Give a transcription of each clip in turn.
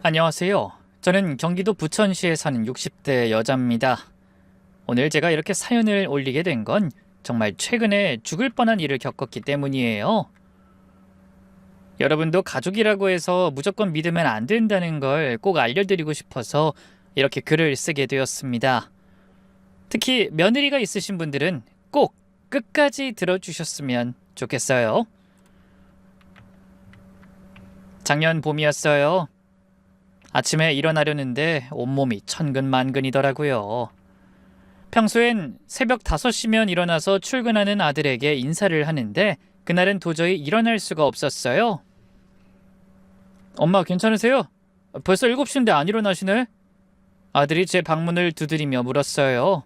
안녕하세요. 저는 경기도 부천시에 사는 60대 여자입니다. 오늘 제가 이렇게 사연을 올리게 된 건 정말 최근에 죽을 뻔한 일을 겪었기 때문이에요. 여러분도 가족이라고 해서 무조건 믿으면 안 된다는 걸 꼭 알려드리고 싶어서 이렇게 글을 쓰게 되었습니다. 특히 며느리가 있으신 분들은 꼭 끝까지 들어주셨으면 좋겠어요. 작년 봄이었어요. 아침에 일어나려는데 온몸이 천근만근이더라고요. 평소엔 새벽 5시면 일어나서 출근하는 아들에게 인사를 하는데 그날은 도저히 일어날 수가 없었어요. 엄마 괜찮으세요? 벌써 7시인데 안 일어나시네? 아들이 제 방문을 두드리며 물었어요.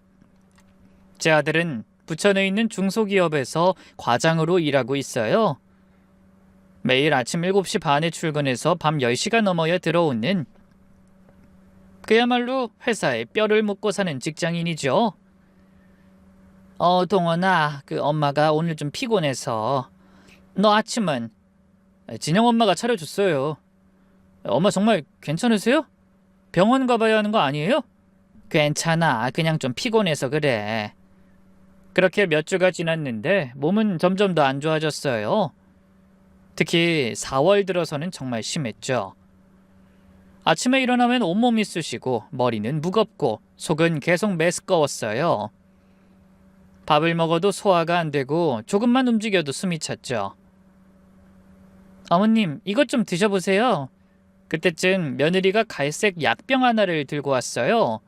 제 아들은 부천에 있는 중소기업에서 과장으로 일하고 있어요. 매일 아침 7시 반에 출근해서 밤 10시가 넘어야 들어오는 그야말로 회사에 뼈를 묻고 사는 직장인이죠. 동원아, 엄마가 오늘 좀 피곤해서. 너 아침은? 진영 엄마가 차려줬어요. 엄마 정말 괜찮으세요? 병원 가봐야 하는 거 아니에요? 괜찮아. 그냥 좀 피곤해서 그래. 그렇게 몇 주가 지났는데 몸은 점점 더 안 좋아졌어요. 특히 4월 들어서는 정말 심했죠. 아침에 일어나면 온몸이 쑤시고 머리는 무겁고 속은 계속 메스꺼웠어요. 밥을 먹어도 소화가 안 되고 조금만 움직여도 숨이 찼죠. 어머님, 이것 좀 드셔보세요. 그때쯤 며느리가 갈색 약병 하나를 들고 왔어요.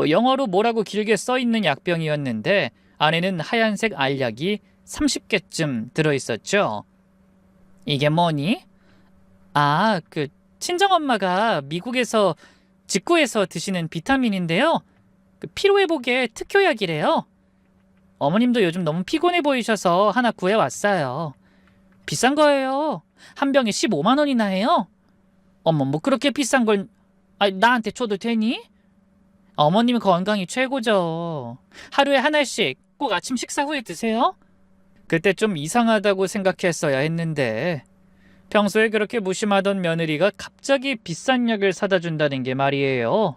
영어로 뭐라고 길게 써있는 약병이었는데 안에는 하얀색 알약이 30개쯤 들어있었죠. 이게 뭐니? 친정엄마가 미국에서 직구해서 드시는 비타민인데요. 피로회복에 특효약이래요. 어머님도 요즘 너무 피곤해 보이셔서 하나 구해왔어요. 비싼 거예요. 한 병에 15만 원이나 해요. 어머, 뭐 그렇게 비싼 걸 나한테 줘도 되니? 어머님 건강이 최고죠. 하루에 하나씩 꼭 아침 식사 후에 드세요. 그때 좀 이상하다고 생각했어야 했는데 평소에 그렇게 무심하던 며느리가 갑자기 비싼 약을 사다 준다는 게 말이에요.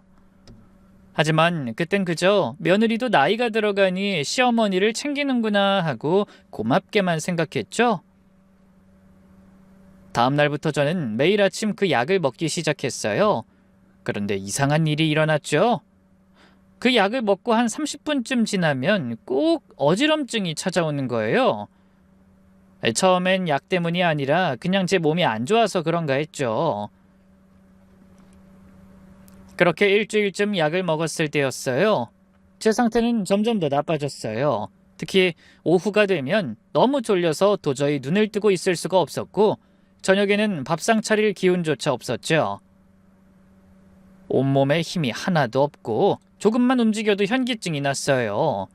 하지만 그땐 그저 며느리도 나이가 들어가니 시어머니를 챙기는구나 하고 고맙게만 생각했죠. 다음 날부터 저는 매일 아침 그 약을 먹기 시작했어요. 그런데 이상한 일이 일어났죠. 그 약을 먹고 한 30분쯤 지나면 꼭 어지럼증이 찾아오는 거예요. 처음엔 약 때문이 아니라 그냥 제 몸이 안 좋아서 그런가 했죠. 그렇게 일주일쯤 약을 먹었을 때였어요. 제 상태는 점점 더 나빠졌어요. 특히 오후가 되면 너무 졸려서 도저히 눈을 뜨고 있을 수가 없었고 저녁에는 밥상 차릴 기운조차 없었죠. 온몸에 힘이 하나도 없고 조금만 움직여도 현기증이 났어요.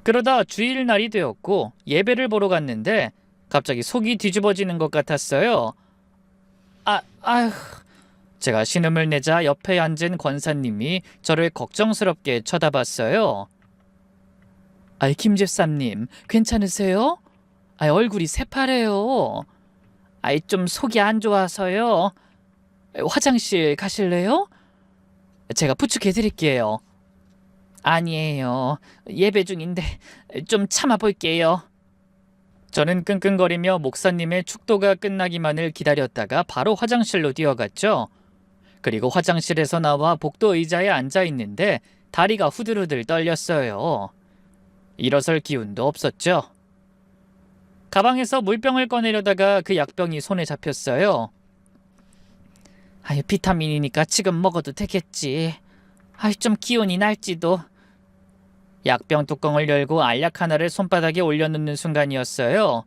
그러다 주일날이 되었고 예배를 보러 갔는데 갑자기 속이 뒤집어지는 것 같았어요. 아휴. 제가 신음을 내자 옆에 앉은 권사님이 저를 걱정스럽게 쳐다봤어요. 김 집사님, 괜찮으세요? 얼굴이 새파래요. 좀 속이 안 좋아서요. 화장실 가실래요? 제가 부축해드릴게요. 아니에요. 예배 중인데 좀 참아볼게요. 저는 끙끙거리며 목사님의 축도가 끝나기만을 기다렸다가 바로 화장실로 뛰어갔죠. 그리고 화장실에서 나와 복도 의자에 앉아있는데 다리가 후들후들 떨렸어요. 일어설 기운도 없었죠. 가방에서 물병을 꺼내려다가 그 약병이 손에 잡혔어요. 비타민이니까 지금 먹어도 되겠지. 좀 기운이 날지도. 약병 뚜껑을 열고 알약 하나를 손바닥에 올려놓는 순간이었어요.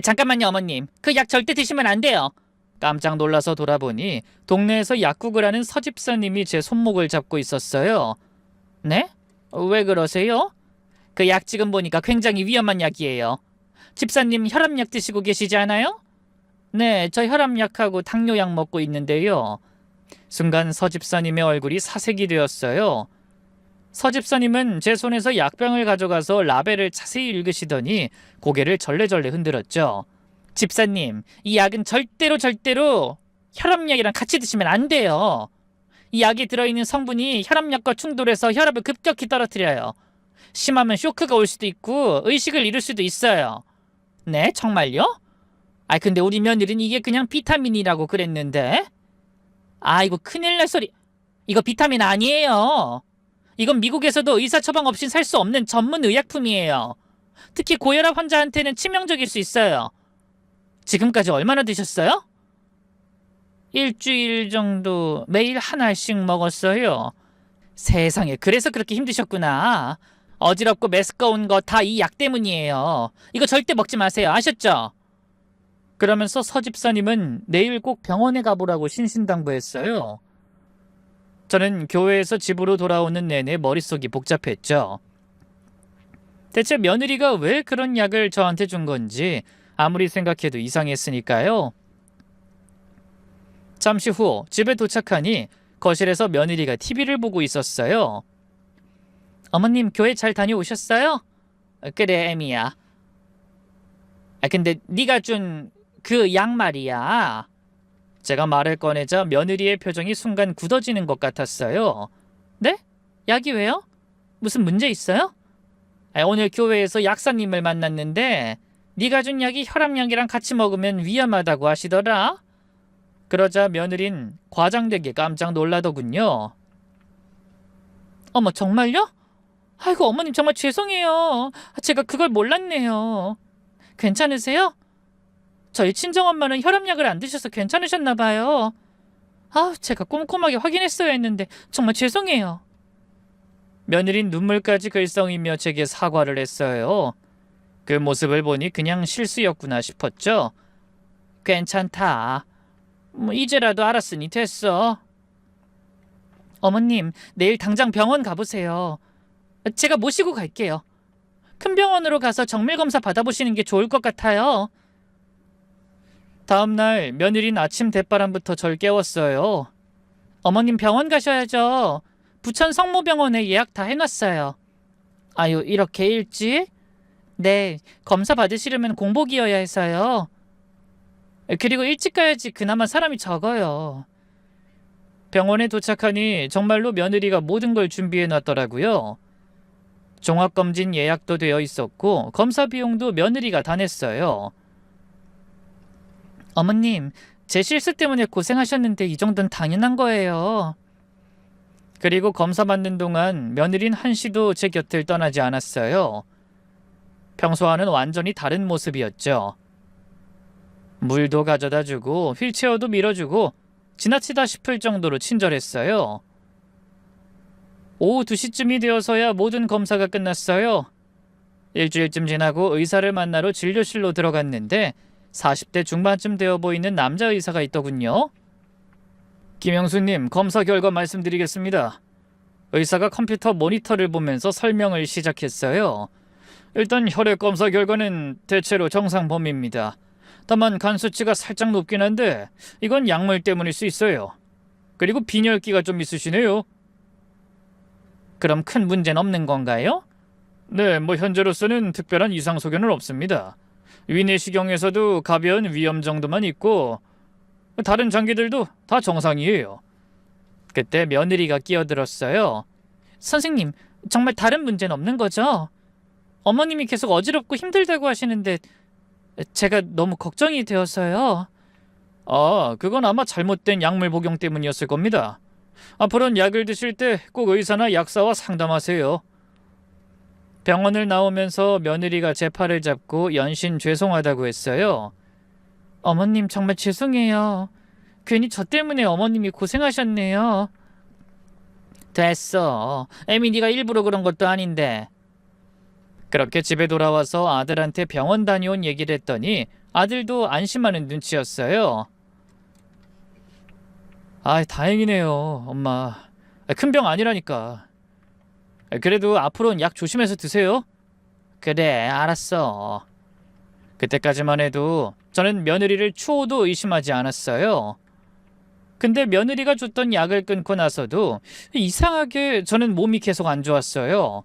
잠깐만요, 어머님. 그 약 절대 드시면 안 돼요. 깜짝 놀라서 돌아보니 동네에서 약국을 하는 서집사님이 제 손목을 잡고 있었어요. 네? 왜 그러세요? 그 약 지금 보니까 굉장히 위험한 약이에요. 집사님 혈압약 드시고 계시지 않아요? 네, 저 혈압약하고 당뇨약 먹고 있는데요. 순간 서집사님의 얼굴이 사색이 되었어요. 서집사님은 제 손에서 약병을 가져가서 라벨을 자세히 읽으시더니 고개를 절레절레 흔들었죠. 집사님, 이 약은 절대로 혈압약이랑 같이 드시면 안 돼요. 이 약에 들어있는 성분이 혈압약과 충돌해서 혈압을 급격히 떨어뜨려요. 심하면 쇼크가 올 수도 있고 의식을 잃을 수도 있어요. 네, 정말요? 근데 우리 며느리는 이게 그냥 비타민이라고 그랬는데. 이거 큰일 날 소리. 이거 비타민 아니에요. 이건 미국에서도 의사 처방 없이 살 수 없는 전문 의약품이에요. 특히 고혈압 환자한테는 치명적일 수 있어요. 지금까지 얼마나 드셨어요? 일주일 정도 매일 한 알씩 먹었어요. 세상에, 그래서 그렇게 힘드셨구나. 어지럽고 메스꺼운 거 다 이 약 때문이에요. 이거 절대 먹지 마세요. 아셨죠? 그러면서 서집사님은 내일 꼭 병원에 가보라고 신신당부했어요. 저는 교회에서 집으로 돌아오는 내내 머릿속이 복잡했죠. 대체 며느리가 왜 그런 약을 저한테 준 건지 아무리 생각해도 이상했으니까요. 잠시 후 집에 도착하니 거실에서 며느리가 TV를 보고 있었어요. 어머님, 교회 잘 다녀오셨어요? 그래, 애미야. 근데 네가 준 그 약 말이야. 제가 말을 꺼내자 며느리의 표정이 순간 굳어지는 것 같았어요. 네? 약이 왜요? 무슨 문제 있어요? 오늘 교회에서 약사님을 만났는데 네가 준 약이 혈압약이랑 같이 먹으면 위험하다고 하시더라. 그러자 며느린 과장되게 깜짝 놀라더군요. 어머, 정말요? 아이고, 어머님 정말 죄송해요. 제가 그걸 몰랐네요. 괜찮으세요? 저희 친정엄마는 혈압약을 안 드셔서 괜찮으셨나 봐요. 제가 꼼꼼하게 확인했어야 했는데 정말 죄송해요. 며느린 눈물까지 글썽이며 제게 사과를 했어요. 그 모습을 보니 그냥 실수였구나 싶었죠. 괜찮다. 이제라도 알았으니 됐어. 어머님, 내일 당장 병원 가보세요. 제가 모시고 갈게요. 큰 병원으로 가서 정밀검사 받아보시는 게 좋을 것 같아요. 다음 날 며느린 아침 대바람부터 절 깨웠어요. 어머님, 병원 가셔야죠. 부천 성모병원에 예약 다 해놨어요. 아유, 이렇게 일찍? 네, 검사 받으시려면 공복이어야 해서요. 그리고 일찍 가야지 그나마 사람이 적어요. 병원에 도착하니 정말로 며느리가 모든 걸 준비해놨더라고요. 종합검진 예약도 되어 있었고 검사 비용도 며느리가 다 냈어요. 어머님, 제 실수 때문에 고생하셨는데 이 정도는 당연한 거예요. 그리고 검사 받는 동안 며느린 한시도 제 곁을 떠나지 않았어요. 평소와는 완전히 다른 모습이었죠. 물도 가져다 주고 휠체어도 밀어주고 지나치다 싶을 정도로 친절했어요. 오후 2시쯤이 되어서야 모든 검사가 끝났어요. 일주일쯤 지나고 의사를 만나러 진료실로 들어갔는데 40대 중반쯤 되어 보이는 남자 의사가 있더군요. 김영수님, 검사 결과 말씀드리겠습니다. 의사가 컴퓨터 모니터를 보면서 설명을 시작했어요. 일단 혈액 검사 결과는 대체로 정상 범위입니다. 다만 간 수치가 살짝 높긴 한데 이건 약물 때문일 수 있어요. 그리고 빈혈기가 좀 있으시네요. 그럼 큰 문제는 없는 건가요? 네, 현재로서는 특별한 이상 소견은 없습니다. 위내시경에서도 가벼운 위염 정도만 있고 다른 장기들도 다 정상이에요. 그때 며느리가 끼어들었어요. 선생님, 정말 다른 문제는 없는 거죠? 어머님이 계속 어지럽고 힘들다고 하시는데 제가 너무 걱정이 되어서요. 그건 아마 잘못된 약물 복용 때문이었을 겁니다. 앞으로는 약을 드실 때 꼭 의사나 약사와 상담하세요. 병원을 나오면서 며느리가 제 팔을 잡고 연신 죄송하다고 했어요. 어머님, 정말 죄송해요. 괜히 저 때문에 어머님이 고생하셨네요. 됐어. 애미 네가 일부러 그런 것도 아닌데. 그렇게 집에 돌아와서 아들한테 병원 다녀온 얘기를 했더니 아들도 안심하는 눈치였어요. 다행이네요, 엄마. 큰 병 아니라니까. 그래도 앞으로는 약 조심해서 드세요. 그래, 알았어. 그때까지만 해도 저는 며느리를 추호도 의심하지 않았어요. 근데 며느리가 줬던 약을 끊고 나서도 이상하게 저는 몸이 계속 안 좋았어요.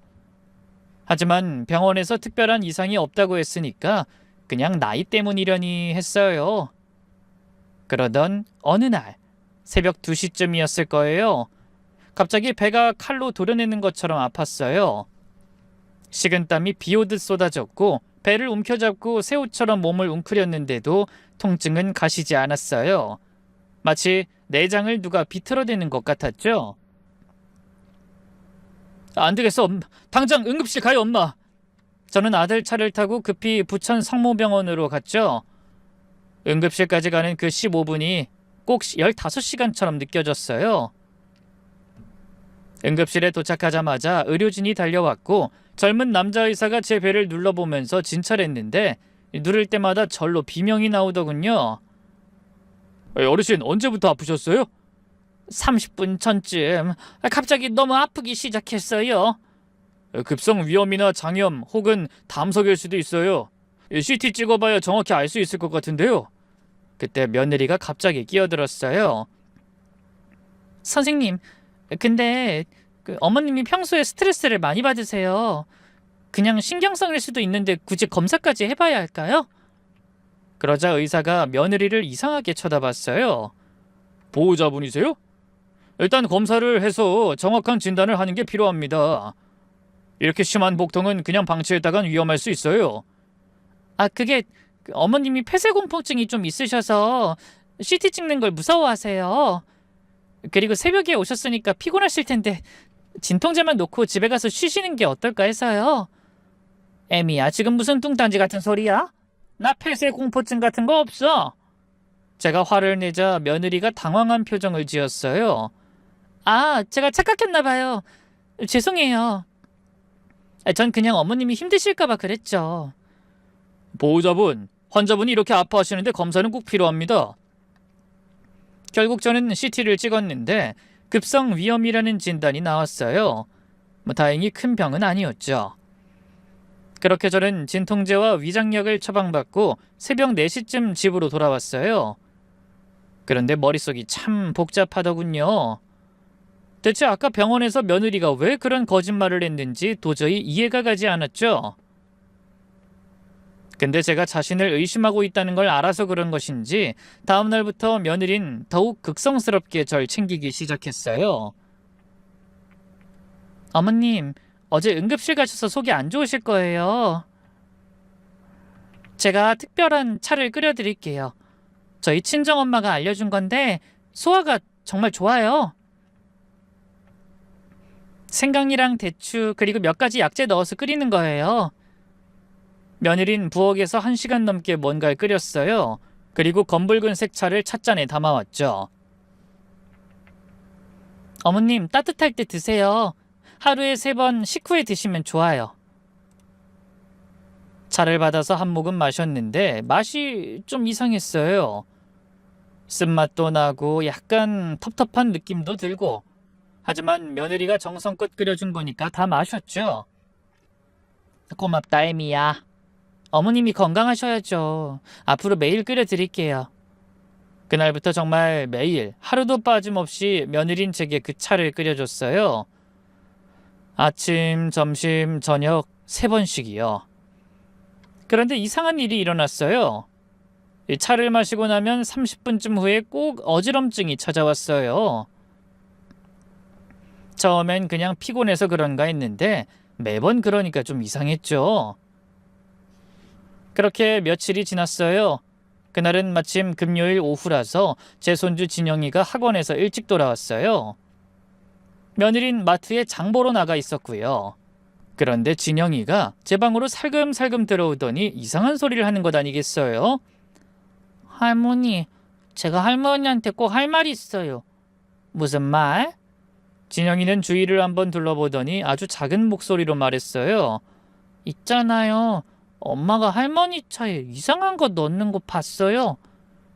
하지만 병원에서 특별한 이상이 없다고 했으니까 그냥 나이 때문이려니 했어요. 그러던 어느 날 새벽 2시쯤이었을 거예요. 갑자기 배가 칼로 도려내는 것처럼 아팠어요. 식은땀이 비오듯 쏟아졌고 배를 움켜잡고 새우처럼 몸을 웅크렸는데도 통증은 가시지 않았어요. 마치 내장을 누가 비틀어대는 것 같았죠. 안 되겠어. 당장 응급실 가요, 엄마. 저는 아들 차를 타고 급히 부천 성모병원으로 갔죠. 응급실까지 가는 그 15분이 꼭 15시간처럼 느껴졌어요. 응급실에 도착하자마자 의료진이 달려왔고 젊은 남자 의사가 제 배를 눌러보면서 진찰했는데 누를 때마다 절로 비명이 나오더군요. 어르신 언제부터 아프셨어요? 30분 전쯤 갑자기 너무 아프기 시작했어요. 급성 위염이나 장염 혹은 담석일 수도 있어요. CT 찍어봐야 정확히 알 수 있을 것 같은데요. 그때 며느리가 갑자기 끼어들었어요. 선생님, 근데 어머님이 평소에 스트레스를 많이 받으세요. 그냥 신경성일 수도 있는데 굳이 검사까지 해봐야 할까요? 그러자 의사가 며느리를 이상하게 쳐다봤어요. 보호자분이세요? 일단 검사를 해서 정확한 진단을 하는 게 필요합니다. 이렇게 심한 복통은 그냥 방치했다간 위험할 수 있어요. 그게 어머님이 폐쇄공포증이 좀 있으셔서 CT 찍는 걸 무서워하세요. 그리고 새벽에 오셨으니까 피곤하실 텐데 진통제만 놓고 집에 가서 쉬시는 게 어떨까 해서요. 애미야, 지금 무슨 뚱딴지 같은 소리야? 나 폐쇄공포증 같은 거 없어. 제가 화를 내자 며느리가 당황한 표정을 지었어요. 제가 착각했나 봐요. 죄송해요. 전 그냥 어머님이 힘드실까 봐 그랬죠. 보호자분, 환자분이 이렇게 아파하시는데 검사는 꼭 필요합니다. 결국 저는 CT를 찍었는데 급성 위염이라는 진단이 나왔어요. 다행히 큰 병은 아니었죠. 그렇게 저는 진통제와 위장약을 처방받고 새벽 4시쯤 집으로 돌아왔어요. 그런데 머릿속이 참 복잡하더군요. 대체 아까 병원에서 며느리가 왜 그런 거짓말을 했는지 도저히 이해가 가지 않았죠. 근데 제가 자신을 의심하고 있다는 걸 알아서 그런 것인지 다음 날부터 며느린 더욱 극성스럽게 절 챙기기 시작했어요. 어머님, 어제 응급실 가셔서 속이 안 좋으실 거예요. 제가 특별한 차를 끓여드릴게요. 저희 친정엄마가 알려준 건데 소화가 정말 좋아요. 생강이랑 대추 그리고 몇 가지 약재 넣어서 끓이는 거예요. 며느린 부엌에서 1시간 넘게 뭔가를 끓였어요. 그리고 검붉은색 차를 찻잔에 담아왔죠. 어머님, 따뜻할 때 드세요. 하루에 3번 식후에 드시면 좋아요. 차를 받아서 한 모금 마셨는데 맛이 좀 이상했어요. 쓴맛도 나고 약간 텁텁한 느낌도 들고, 하지만 며느리가 정성껏 끓여준 거니까 다 마셨죠. 고맙다, 애미야. 어머님이 건강하셔야죠. 앞으로 매일 끓여드릴게요. 그날부터 정말 매일 하루도 빠짐없이 며느린 제게 그 차를 끓여줬어요. 아침, 점심, 저녁 3번씩이요. 그런데 이상한 일이 일어났어요. 이 차를 마시고 나면 30분쯤 후에 꼭 어지럼증이 찾아왔어요. 처음엔 그냥 피곤해서 그런가 했는데 매번 그러니까 좀 이상했죠. 그렇게 며칠이 지났어요. 그날은 마침 금요일 오후라서 제 손주 진영이가 학원에서 일찍 돌아왔어요. 며느린 마트에 장 보러 나가 있었고요. 그런데 진영이가 제 방으로 살금살금 들어오더니 이상한 소리를 하는 것 아니겠어요? 할머니, 제가 할머니한테 꼭 할 말이 있어요. 무슨 말? 진영이는 주위를 한번 둘러보더니 아주 작은 목소리로 말했어요. 있잖아요. 엄마가 할머니 차에 이상한 거 넣는 거 봤어요.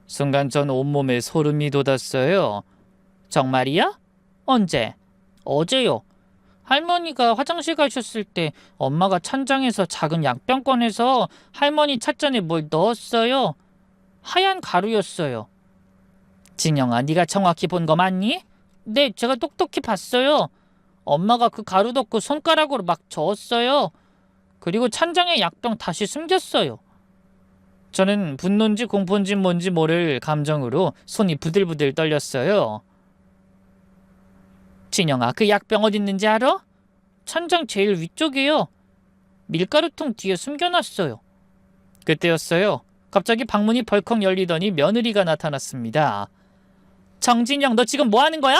순간 전 온몸에 소름이 돋았어요. 정말이야? 언제? 어제요. 할머니가 화장실 가셨을 때 엄마가 찬장에서 작은 약병 꺼내서 할머니 찻잔에 뭘 넣었어요. 하얀 가루였어요. 진영아, 네가 정확히 본 거 맞니? 네, 제가 똑똑히 봤어요. 엄마가 그 가루 덮고 손가락으로 막 저었어요. 그리고 찬장에 약병 다시 숨겼어요. 저는 분노인지 공포인지 뭔지 모를 감정으로 손이 부들부들 떨렸어요. 진영아, 그 약병 어디 있는지 알아? 천장 제일 위쪽이에요. 밀가루통 뒤에 숨겨놨어요. 그때였어요. 갑자기 방문이 벌컥 열리더니 며느리가 나타났습니다. 정진영, 너 지금 뭐 하는 거야?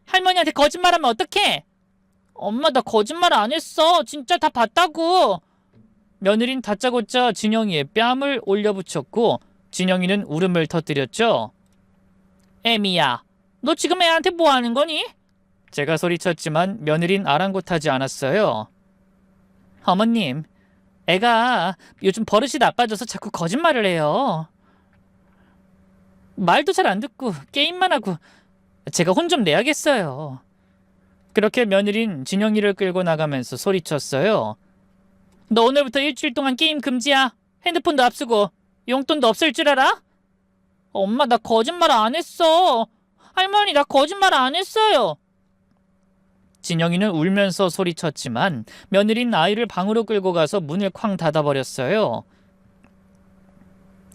할머니한테 거짓말하면 어떡해? 엄마, 나 거짓말 안 했어. 진짜 다 봤다고. 며느린 다짜고짜 진영이의 뺨을 올려붙였고 진영이는 울음을 터뜨렸죠. 애미야, 너 지금 애한테 뭐 하는 거니? 제가 소리쳤지만 며느린 아랑곳하지 않았어요. 어머님, 애가 요즘 버릇이 나빠져서 자꾸 거짓말을 해요. 말도 잘 안 듣고 게임만 하고 제가 혼 좀 내야겠어요. 그렇게 며느린 진영이를 끌고 나가면서 소리쳤어요. 너 오늘부터 일주일 동안 게임 금지야. 핸드폰도 앞쓰고 용돈도 없을 줄 알아? 엄마, 나 거짓말 안 했어. 할머니, 나 거짓말 안 했어요. 진영이는 울면서 소리쳤지만 며느린 아이를 방으로 끌고 가서 문을 쾅 닫아버렸어요.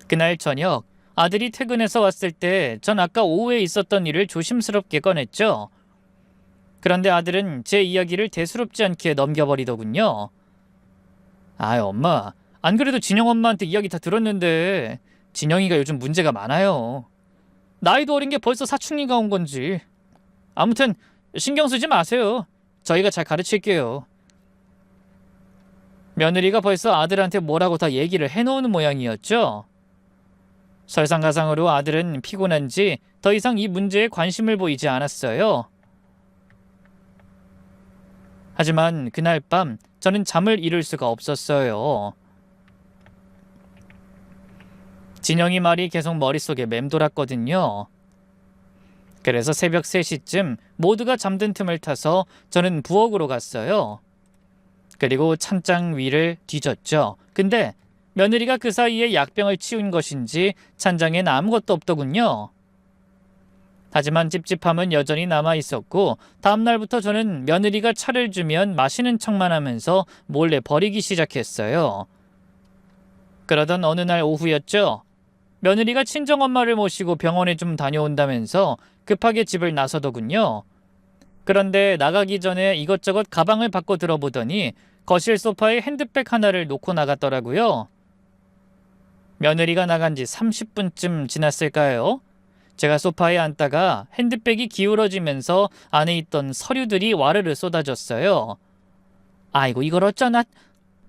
그날 저녁 아들이 퇴근해서 왔을 때 전 아까 오후에 있었던 일을 조심스럽게 꺼냈죠. 그런데 아들은 제 이야기를 대수롭지 않게 넘겨버리더군요. 아이, 엄마, 안 그래도 진영 엄마한테 이야기 다 들었는데 진영이가 요즘 문제가 많아요. 나이도 어린 게 벌써 사춘기가 온 건지. 아무튼 신경 쓰지 마세요. 저희가 잘 가르칠게요. 며느리가 벌써 아들한테 뭐라고 다 얘기를 해놓은 모양이었죠. 설상가상으로 아들은 피곤한지 더 이상 이 문제에 관심을 보이지 않았어요. 하지만 그날 밤 저는 잠을 이룰 수가 없었어요. 진영이 말이 계속 머릿속에 맴돌았거든요. 그래서 새벽 3시쯤 모두가 잠든 틈을 타서 저는 부엌으로 갔어요. 그리고 찬장 위를 뒤졌죠. 근데 며느리가 그 사이에 약병을 치운 것인지 찬장엔 아무것도 없더군요. 하지만 찝찝함은 여전히 남아있었고 다음날부터 저는 며느리가 차를 주면 마시는 척만 하면서 몰래 버리기 시작했어요. 그러던 어느 날 오후였죠. 며느리가 친정엄마를 모시고 병원에 좀 다녀온다면서 급하게 집을 나서더군요. 그런데 나가기 전에 이것저것 가방을 바꿔 들어보더니 거실 소파에 핸드백 하나를 놓고 나갔더라고요. 며느리가 나간 지 30분쯤 지났을까요? 제가 소파에 앉다가 핸드백이 기울어지면서 안에 있던 서류들이 와르르 쏟아졌어요. 아이고, 이걸 어쩌나.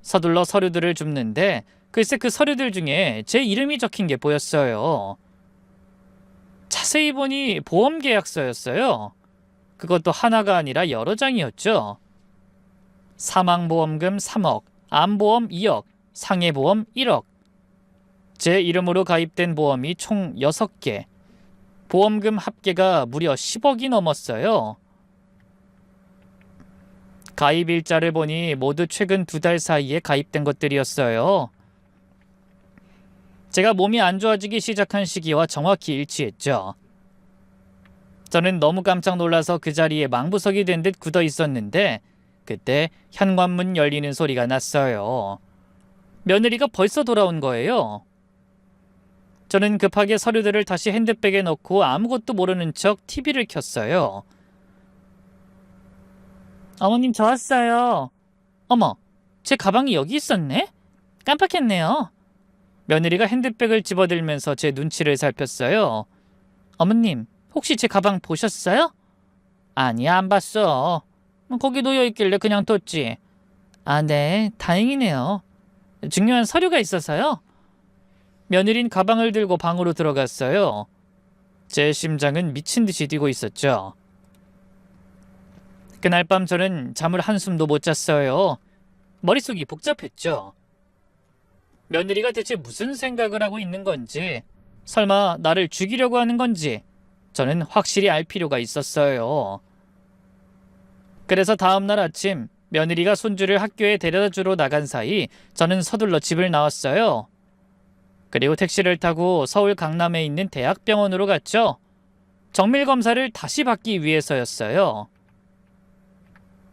서둘러 서류들을 줍는데 글쎄 그 서류들 중에 제 이름이 적힌 게 보였어요. 자세히 보니 보험 계약서였어요. 그것도 하나가 아니라 여러 장이었죠. 사망보험금 3억, 암보험 2억, 상해보험 1억. 제 이름으로 가입된 보험이 총 6개. 보험금 합계가 무려 10억이 넘었어요. 가입 일자를 보니 모두 최근 2달 사이에 가입된 것들이었어요. 제가 몸이 안 좋아지기 시작한 시기와 정확히 일치했죠. 저는 너무 깜짝 놀라서 그 자리에 망부석이 된 듯 굳어 있었는데 그때 현관문 열리는 소리가 났어요. 며느리가 벌써 돌아온 거예요. 저는 급하게 서류들을 다시 핸드백에 넣고 아무것도 모르는 척 TV를 켰어요. 어머님, 저 왔어요. 어머, 제 가방이 여기 있었네? 깜빡했네요. 며느리가 핸드백을 집어들면서 제 눈치를 살폈어요. 어머님, 혹시 제 가방 보셨어요? 아니, 안 봤어. 거기 놓여있길래 그냥 뒀지. 아, 네, 다행이네요. 중요한 서류가 있어서요. 며느린 가방을 들고 방으로 들어갔어요. 제 심장은 미친 듯이 뛰고 있었죠. 그날 밤 저는 잠을 한숨도 못 잤어요. 머릿속이 복잡했죠. 며느리가 대체 무슨 생각을 하고 있는 건지, 설마 나를 죽이려고 하는 건지 저는 확실히 알 필요가 있었어요. 그래서 다음날 아침 며느리가 손주를 학교에 데려다 주러 나간 사이 저는 서둘러 집을 나왔어요. 그리고 택시를 타고 서울 강남에 있는 대학병원으로 갔죠. 정밀검사를 다시 받기 위해서였어요.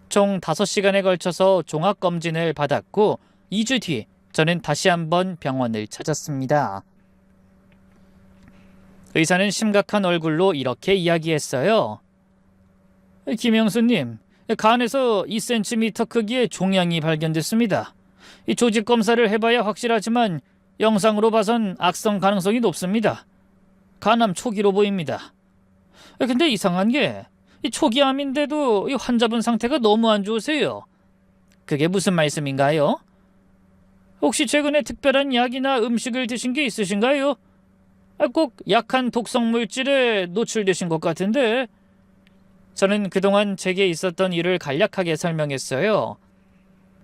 총 5시간에 걸쳐서 종합검진을 받았고 2주 뒤 저는 다시 한번 병원을 찾았습니다. 의사는 심각한 얼굴로 이렇게 이야기했어요. 김영수님, 간에서 2cm 크기의 종양이 발견됐습니다. 이 조직 검사를 해봐야 확실하지만 영상으로 봐선 악성 가능성이 높습니다. 간암 초기로 보입니다. 근데 이상한 게 이 초기암인데도 이 환자분 상태가 너무 안 좋으세요. 그게 무슨 말씀인가요? 혹시 최근에 특별한 약이나 음식을 드신 게 있으신가요? 꼭 약한 독성 물질에 노출되신 것 같은데. 저는 그동안 제게 있었던 일을 간략하게 설명했어요.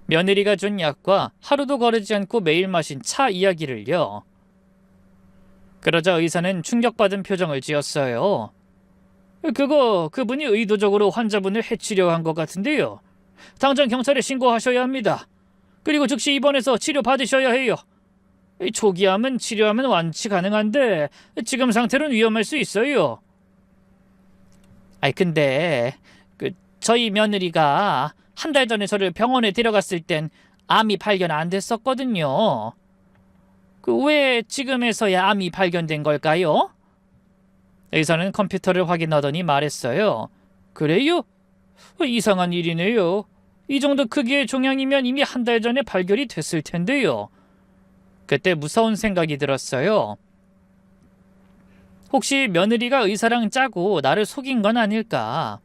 며느리가 준 약과 하루도 거르지 않고 매일 마신 차 이야기를요. 그러자 의사는 충격받은 표정을 지었어요. 그분이 의도적으로 환자분을 해치려 한 것 같은데요. 당장 경찰에 신고하셔야 합니다. 그리고 즉시 입원해서 치료받으셔야 해요. 초기암은 치료하면 완치 가능한데 지금 상태로는 위험할 수 있어요. 근데 저희 며느리가 한 달 전에 저를 병원에 데려갔을 땐 암이 발견 안 됐었거든요. 왜 지금에서야 암이 발견된 걸까요? 의사는 컴퓨터를 확인하더니 말했어요. 그래요? 이상한 일이네요. 이 정도 크기의 종양이면 이미 한 달 전에 발견이 됐을 텐데요. 그때 무서운 생각이 들었어요. 혹시 며느리가 의사랑 짜고 나를 속인 건 아닐까?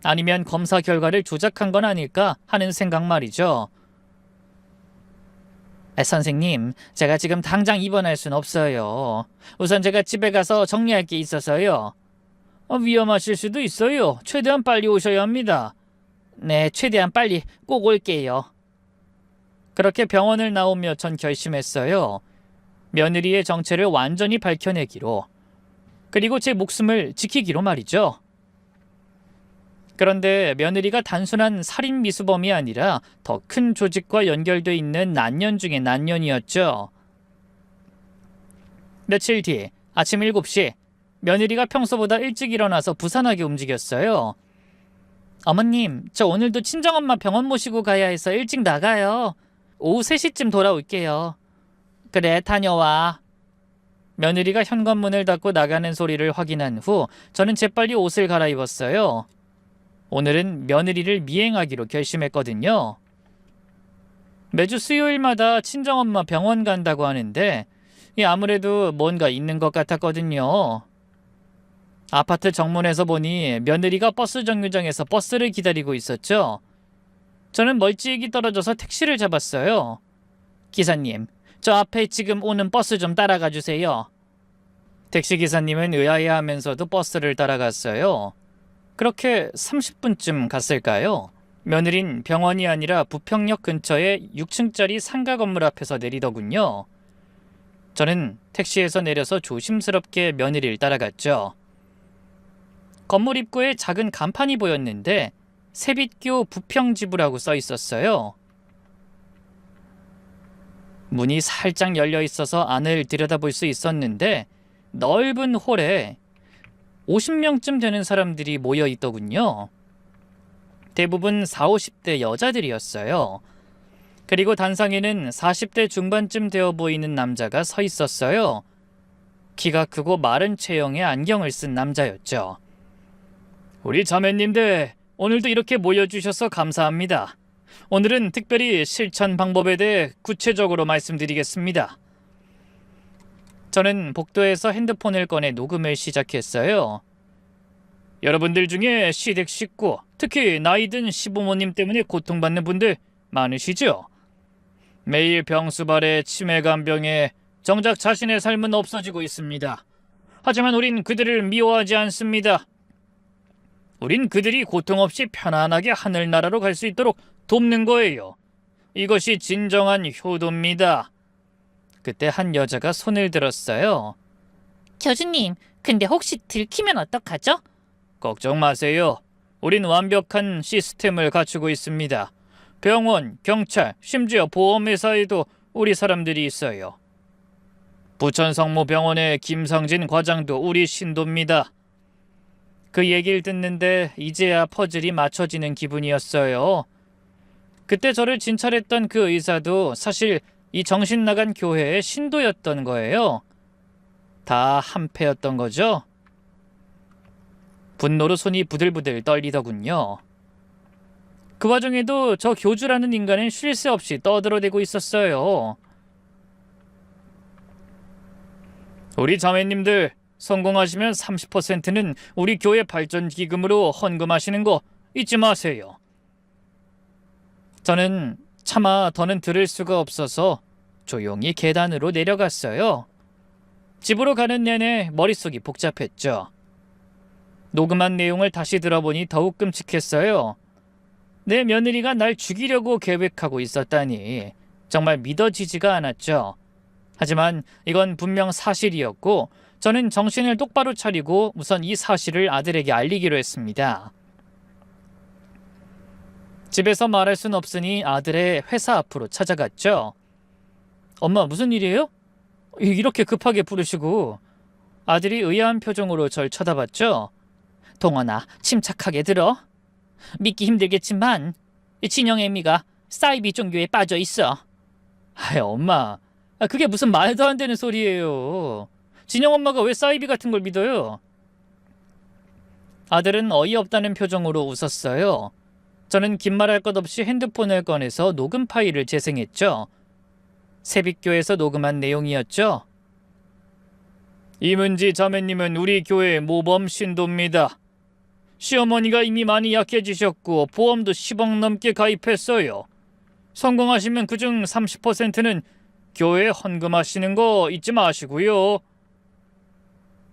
아니면 검사 결과를 조작한 건 아닐까 하는 생각 말이죠. 선생님, 제가 지금 당장 입원할 순 없어요. 우선 제가 집에 가서 정리할 게 있어서요. 위험하실 수도 있어요. 최대한 빨리 오셔야 합니다. 네, 최대한 빨리 꼭 올게요. 그렇게 병원을 나오며 전 결심했어요. 며느리의 정체를 완전히 밝혀내기로, 그리고 제 목숨을 지키기로 말이죠. 그런데 며느리가 단순한 살인 미수범이 아니라 더 큰 조직과 연결돼 있는 난년 중의 난년이었죠. 며칠 뒤 아침 7시, 며느리가 평소보다 일찍 일어나서 부산하게 움직였어요. 어머님, 저 오늘도 친정엄마 병원 모시고 가야 해서 일찍 나가요. 오후 3시쯤 돌아올게요. 그래, 다녀와. 며느리가 현관문을 닫고 나가는 소리를 확인한 후 저는 재빨리 옷을 갈아입었어요. 오늘은 며느리를 미행하기로 결심했거든요. 매주 수요일마다 친정엄마 병원 간다고 하는데 아무래도 뭔가 있는 것 같았거든요. 아파트 정문에서 보니 며느리가 버스 정류장에서 버스를 기다리고 있었죠. 저는 멀찍이 떨어져서 택시를 잡았어요. 기사님, 저 앞에 지금 오는 버스 좀 따라가 주세요. 택시기사님은 의아해하면서도 버스를 따라갔어요. 그렇게 30분쯤 갔을까요? 며느린 병원이 아니라 부평역 근처의 6층짜리 상가 건물 앞에서 내리더군요. 저는 택시에서 내려서 조심스럽게 며느리를 따라갔죠. 건물 입구에 작은 간판이 보였는데 세빛교 부평지부라고 써 있었어요. 문이 살짝 열려 있어서 안을 들여다볼 수 있었는데 넓은 홀에 50명쯤 되는 사람들이 모여 있더군요. 대부분 40, 50대 여자들이었어요. 그리고 단상에는 40대 중반쯤 되어 보이는 남자가 서 있었어요. 키가 크고 마른 체형의 안경을 쓴 남자였죠. 우리 자매님들, 오늘도 이렇게 모여주셔서 감사합니다. 오늘은 특별히 실천 방법에 대해 구체적으로 말씀드리겠습니다. 저는 복도에서 핸드폰을 꺼내 녹음을 시작했어요. 여러분들 중에 시댁 식구, 특히 나이든 시부모님 때문에 고통받는 분들 많으시죠? 매일 병수발에 치매간병에 정작 자신의 삶은 없어지고 있습니다. 하지만 우린 그들을 미워하지 않습니다. 우린 그들이 고통 없이 편안하게 하늘나라로 갈 수 있도록 돕는 거예요. 이것이 진정한 효도입니다. 그때 한 여자가 손을 들었어요. 교주님, 근데 혹시 들키면 어떡하죠? 걱정 마세요. 우린 완벽한 시스템을 갖추고 있습니다. 병원, 경찰, 심지어 보험회사에도 우리 사람들이 있어요. 부천성모병원의 김성진 과장도 우리 신도입니다. 그 얘기를 듣는데 이제야 퍼즐이 맞춰지는 기분이었어요. 그때 저를 진찰했던 그 의사도 사실 이 정신 나간 교회의 신도였던 거예요. 다 한패였던 거죠. 분노로 손이 부들부들 떨리더군요. 그 와중에도 저 교주라는 인간은 쉴 새 없이 떠들어대고 있었어요. 우리 자매님들, 성공하시면 30%는 우리 교회 발전 기금으로 헌금하시는 거 잊지 마세요. 저는 차마 더는 들을 수가 없어서 조용히 계단으로 내려갔어요. 집으로 가는 내내 머릿속이 복잡했죠. 녹음한 내용을 다시 들어보니 더욱 끔찍했어요. 내 며느리가 날 죽이려고 계획하고 있었다니 정말 믿어지지가 않았죠. 하지만 이건 분명 사실이었고 저는 정신을 똑바로 차리고 우선 이 사실을 아들에게 알리기로 했습니다. 집에서 말할 순 없으니 아들의 회사 앞으로 찾아갔죠. 엄마, 무슨 일이에요? 이렇게 급하게 부르시고. 아들이 의아한 표정으로 절 쳐다봤죠. 동원아, 침착하게 들어. 믿기 힘들겠지만 진영 애미가 사이비 종교에 빠져 있어. 엄마, 그게 무슨 말도 안 되는 소리예요. 진영 엄마가 왜 사이비 같은 걸 믿어요? 아들은 어이없다는 표정으로 웃었어요. 저는 긴 말할 것 없이 핸드폰을 꺼내서 녹음 파일을 재생했죠. 세빛교에서 녹음한 내용이었죠. 이문지 자매님은 우리 교회 모범 신도입니다. 시어머니가 이미 많이 약해지셨고 보험도 10억 넘게 가입했어요. 성공하시면 그중 30%는 교회에 헌금하시는 거 잊지 마시고요.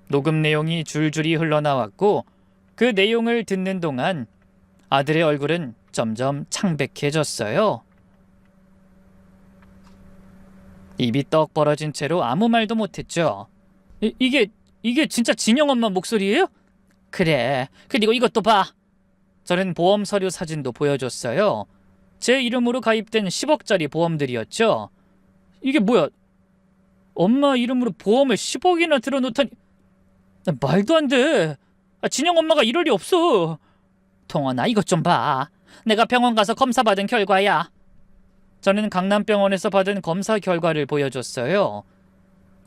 녹음 내용이 줄줄이 흘러나왔고 그 내용을 듣는 동안 아들의 얼굴은 점점 창백해졌어요. 입이 떡 벌어진 채로 아무 말도 못했죠. 이게 진짜 진영 엄마 목소리예요? 그래. 그리고 이것도 봐. 저는 보험 서류 사진도 보여줬어요. 제 이름으로 가입된 10억짜리 보험들이었죠. 이게 뭐야? 엄마 이름으로 보험을 10억이나 들어놓다니. 말도 안 돼. 진영 엄마가 이럴 리 없어. 동원아, 이것 좀 봐. 내가 병원 가서 검사 받은 결과야. 저는 강남병원에서 받은 검사 결과를 보여줬어요.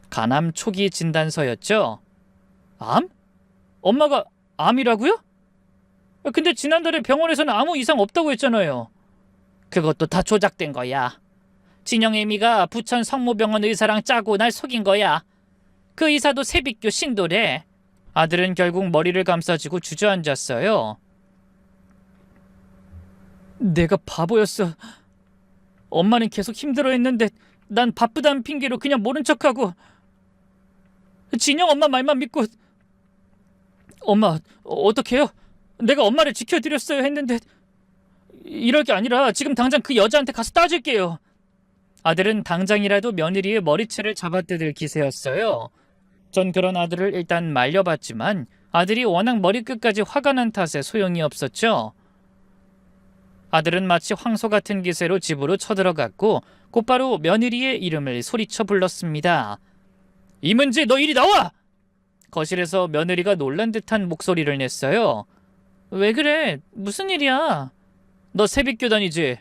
간암 초기 진단서였죠. 암? 엄마가 암이라고요? 근데 지난달에 병원에서는 아무 이상 없다고 했잖아요. 그것도 다 조작된 거야. 진영 애미가 부천 성모병원 의사랑 짜고 날 속인 거야. 그 의사도 세빛교 신도래. 아들은 결국 머리를 감싸쥐고 주저앉았어요. 내가 바보였어. 엄마는 계속 힘들어했는데 난 바쁘다는 핑계로 그냥 모른 척하고 진영 엄마 말만 믿고. 엄마, 어떡해요? 내가 엄마를 지켜드렸어야 했는데. 이럴 게 아니라 지금 당장 그 여자한테 가서 따질게요. 아들은 당장이라도 며느리의 머리채를 잡아뜯을 기세였어요. 전 그런 아들을 일단 말려봤지만 아들이 워낙 머리끝까지 화가 난 탓에 소용이 없었죠. 아들은 마치 황소 같은 기세로 집으로 쳐들어갔고 곧바로 며느리의 이름을 소리쳐 불렀습니다. 이문지, 너 이리 나와! 거실에서 며느리가 놀란 듯한 목소리를 냈어요. 왜 그래? 무슨 일이야? 너 세빛교 다니지?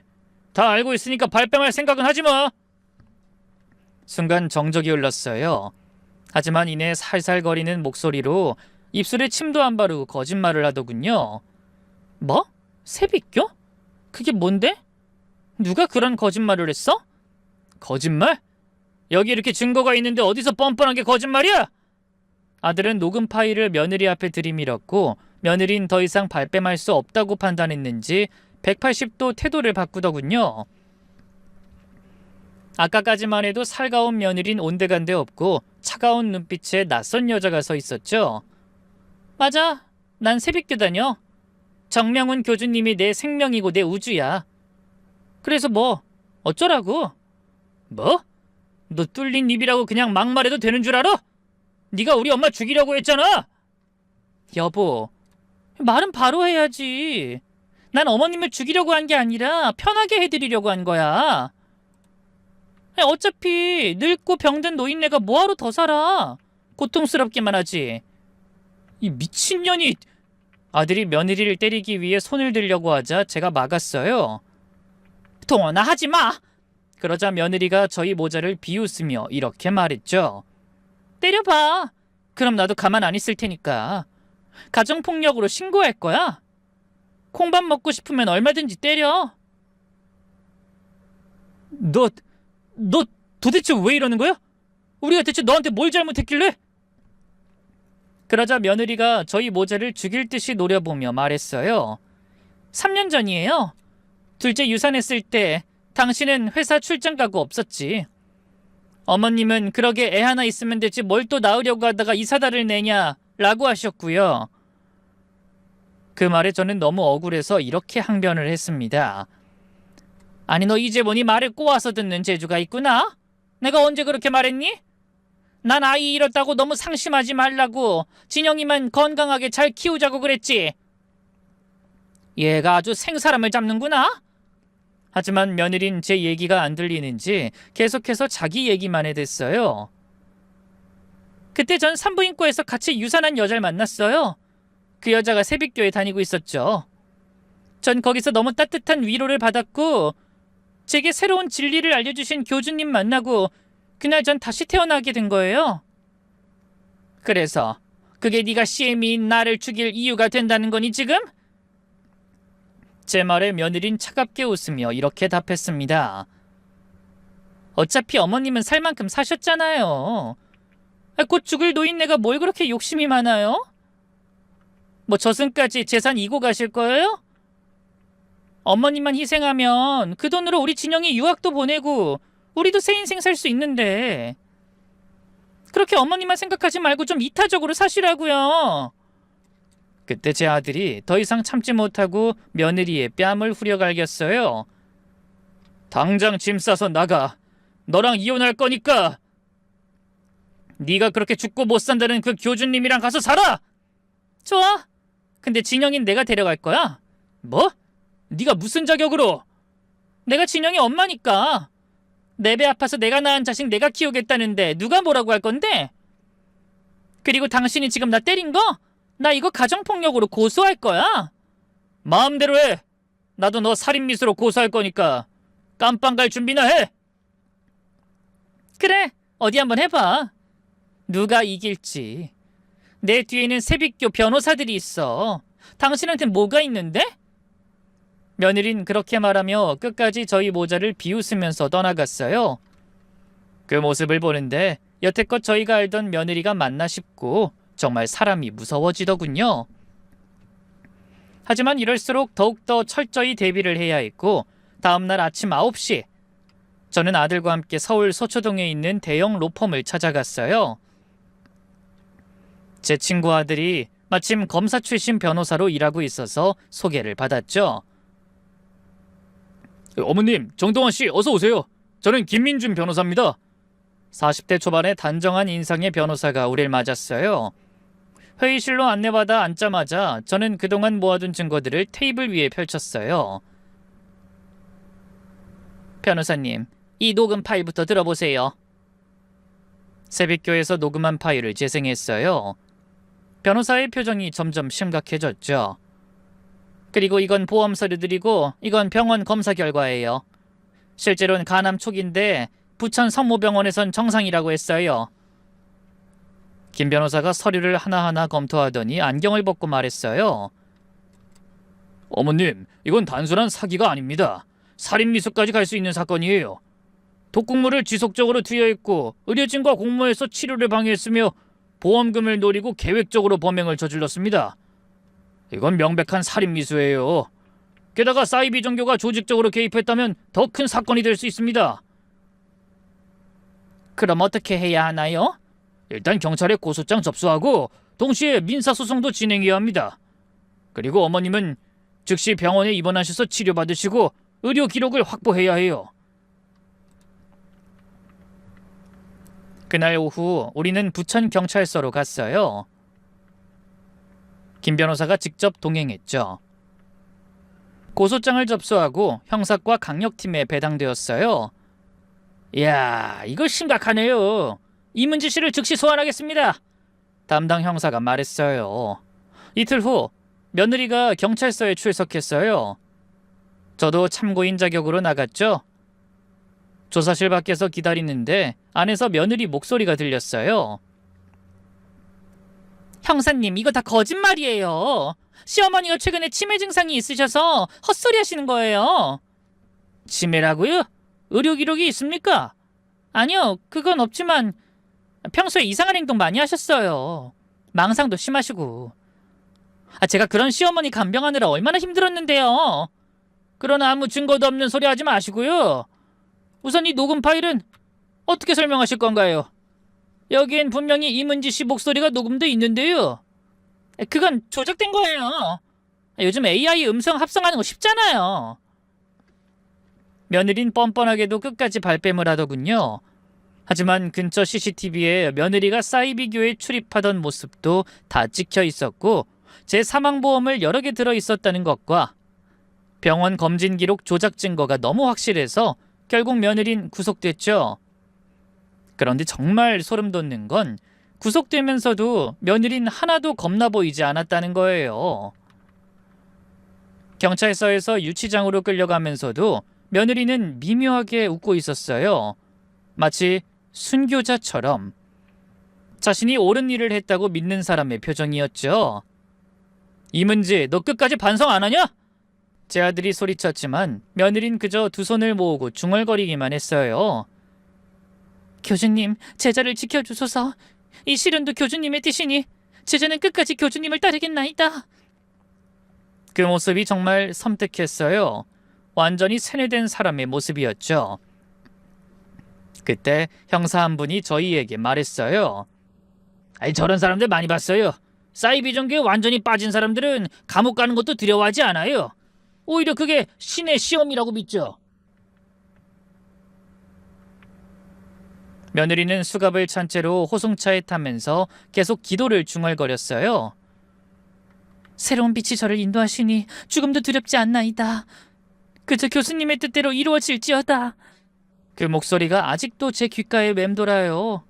다 알고 있으니까 발뺌할 생각은 하지 마! 순간 정적이 흘렀어요. 하지만 이내 살살거리는 목소리로 입술에 침도 안 바르고 거짓말을 하더군요. 뭐? 세빛교? 그게 뭔데? 누가 그런 거짓말을 했어? 거짓말? 여기 이렇게 증거가 있는데 어디서 뻔뻔한 게 거짓말이야? 아들은 녹음 파일을 며느리 앞에 들이밀었고 며느리는 더 이상 발뺌할 수 없다고 판단했는지 180도 태도를 바꾸더군요. 아까까지만 해도 살가운 며느린 온데간데 없고 차가운 눈빛에 낯선 여자가 서 있었죠. 맞아, 난 세빛교 다녀. 정명훈 교주님이 내 생명이고 내 우주야. 그래서 뭐 어쩌라고? 뭐? 너 뚫린 입이라고 그냥 막 말해도 되는 줄 알아? 네가 우리 엄마 죽이려고 했잖아. 여보, 말은 바로 해야지. 난 어머님을 죽이려고 한 게 아니라 편하게 해드리려고 한 거야. 어차피 늙고 병든 노인네가 뭐하러 더 살아. 고통스럽기만 하지. 이 미친년이. 아들이 며느리를 때리기 위해 손을 들려고 하자 제가 막았어요. 동원아, 하지 마. 그러자 며느리가 저희 모자를 비웃으며 이렇게 말했죠. 때려봐. 그럼 나도 가만 안 있을 테니까. 가정폭력으로 신고할 거야. 콩밥 먹고 싶으면 얼마든지 때려. 너 도대체 왜 이러는 거야? 우리가 대체 너한테 뭘 잘못했길래? 그러자 며느리가 저희 모자를 죽일 듯이 노려보며 말했어요. 3년 전이에요. 둘째 유산했을 때 당신은 회사 출장 가고 없었지. 어머님은 그러게 애 하나 있으면 되지 뭘 또 낳으려고 하다가 이사다를 내냐 라고 하셨고요. 그 말에 저는 너무 억울해서 이렇게 항변을 했습니다. 아니 너 이제 보니 말을 꼬아서 듣는 재주가 있구나? 내가 언제 그렇게 말했니? 난 아이 잃었다고 너무 상심하지 말라고 진영이만 건강하게 잘 키우자고 그랬지. 얘가 아주 생사람을 잡는구나? 하지만 며느린 제 얘기가 안 들리는지 계속해서 자기 얘기만 해댔어요. 그때 전 산부인과에서 같이 유산한 여자를 만났어요. 그 여자가 세빛교에 다니고 있었죠. 전 거기서 너무 따뜻한 위로를 받았고 제게 새로운 진리를 알려주신 교주님 만나고 그날 전 다시 태어나게 된 거예요. 그래서 그게 네가 CM인 나를 죽일 이유가 된다는 거니 지금? 제 말에 며느린 차갑게 웃으며 이렇게 답했습니다. 어차피 어머님은 살 만큼 사셨잖아요. 곧 죽을 노인네가 뭘 그렇게 욕심이 많아요? 뭐 저승까지 재산 이고 가실 거예요? 어머님만 희생하면 그 돈으로 우리 진영이 유학도 보내고 우리도 새 인생 살 수 있는데 그렇게 어머님만 생각하지 말고 좀 이타적으로 사시라고요. 그때 제 아들이 더 이상 참지 못하고 며느리의 뺨을 후려갈겼어요. 당장 짐 싸서 나가. 너랑 이혼할 거니까. 네가 그렇게 죽고 못 산다는 그 교주님이랑 가서 살아. 좋아. 근데 진영인 내가 데려갈 거야. 뭐? 네가 무슨 자격으로? 내가 진영이 엄마니까. 내 배 아파서 내가 낳은 자식 내가 키우겠다는데 누가 뭐라고 할 건데? 그리고 당신이 지금 나 때린 거? 나 이거 가정폭력으로 고소할 거야. 마음대로 해. 나도 너 살인미수로 고소할 거니까 깜빵 갈 준비나 해. 그래. 어디 한번 해봐. 누가 이길지. 내 뒤에는 세빛교 변호사들이 있어. 당신한테 뭐가 있는데? 며느린 그렇게 말하며 끝까지 저희 모자를 비웃으면서 떠나갔어요. 그 모습을 보는데 여태껏 저희가 알던 며느리가 맞나 싶고 정말 사람이 무서워지더군요. 하지만 이럴수록 더욱더 철저히 대비를 해야 했고 다음날 아침 9시 저는 아들과 함께 서울 서초동에 있는 대형 로펌을 찾아갔어요. 제 친구 아들이 마침 검사 출신 변호사로 일하고 있어서 소개를 받았죠. 어머님, 정동원 씨 어서 오세요. 저는 김민준 변호사입니다. 40대 초반의 단정한 인상의 변호사가 우릴 맞았어요. 회의실로 안내받아 앉자마자 저는 그동안 모아둔 증거들을 테이블 위에 펼쳤어요. 변호사님, 이 녹음 파일부터 들어보세요. 세빛교에서 녹음한 파일을 재생했어요. 변호사의 표정이 점점 심각해졌죠. 그리고 이건 보험 서류들이고 이건 병원 검사 결과예요. 실제로는 간암 초기인데 부천 성모병원에선 정상이라고 했어요. 김 변호사가 서류를 하나하나 검토하더니 안경을 벗고 말했어요. 어머님, 이건 단순한 사기가 아닙니다. 살인미수까지 갈 수 있는 사건이에요. 독극물을 지속적으로 투여했고 의료진과 공모해서 치료를 방해했으며 보험금을 노리고 계획적으로 범행을 저질렀습니다. 이건 명백한 살인미수예요. 게다가 사이비 종교가 조직적으로 개입했다면 더 큰 사건이 될 수 있습니다. 그럼 어떻게 해야 하나요? 일단 경찰에 고소장 접수하고 동시에 민사소송도 진행해야 합니다. 그리고 어머님은 즉시 병원에 입원하셔서 치료받으시고 의료 기록을 확보해야 해요. 그날 오후 우리는 부천경찰서로 갔어요. 김 변호사가 직접 동행했죠. 고소장을 접수하고 형사과 강력팀에 배당되었어요. 이야, 이거 심각하네요. 이문지 씨를 즉시 소환하겠습니다. 담당 형사가 말했어요. 이틀 후 며느리가 경찰서에 출석했어요. 저도 참고인 자격으로 나갔죠. 조사실 밖에서 기다리는데 안에서 며느리 목소리가 들렸어요. 형사님, 이거 다 거짓말이에요. 시어머니가 최근에 치매 증상이 있으셔서 헛소리 하시는 거예요. 치매라고요? 의료 기록이 있습니까? 아니요, 그건 없지만 평소에 이상한 행동 많이 하셨어요. 망상도 심하시고. 제가 그런 시어머니 간병하느라 얼마나 힘들었는데요. 그러나 아무 증거도 없는 소리 하지 마시고요. 우선 이 녹음 파일은 어떻게 설명하실 건가요? 여기엔 분명히 이문지 씨 목소리가 녹음돼 있는데요. 그건 조작된 거예요. 요즘 AI 음성 합성하는 거 쉽잖아요. 며느린 뻔뻔하게도 끝까지 발뺌을 하더군요. 하지만 근처 CCTV에 며느리가 사이비교에 출입하던 모습도 다 찍혀 있었고 제 사망보험을 여러 개 들어있었다는 것과 병원 검진 기록 조작 증거가 너무 확실해서 결국 며느린 구속됐죠. 그런데 정말 소름 돋는 건 구속되면서도 며느린 하나도 겁나 보이지 않았다는 거예요. 경찰서에서 유치장으로 끌려가면서도 며느리는 미묘하게 웃고 있었어요. 마치 순교자처럼. 자신이 옳은 일을 했다고 믿는 사람의 표정이었죠. 이문지, 너 끝까지 반성 안 하냐? 제 아들이 소리쳤지만 며느린 그저 두 손을 모으고 중얼거리기만 했어요. 교주님, 제자를 지켜주소서. 이 시련도 교주님의 뜻이니 제자는 끝까지 교주님을 따르겠나이다. 그 모습이 정말 섬뜩했어요. 완전히 세뇌된 사람의 모습이었죠. 그때 형사 한 분이 저희에게 말했어요. 저런 사람들 많이 봤어요. 사이비 종교에 완전히 빠진 사람들은 감옥 가는 것도 두려워하지 않아요. 오히려 그게 신의 시험이라고 믿죠. 며느리는 수갑을 찬 채로 호송차에 타면서 계속 기도를 중얼거렸어요. 새로운 빛이 저를 인도하시니 죽음도 두렵지 않나이다. 그저 교수님의 뜻대로 이루어질지어다. 그 목소리가 아직도 제 귓가에 맴돌아요.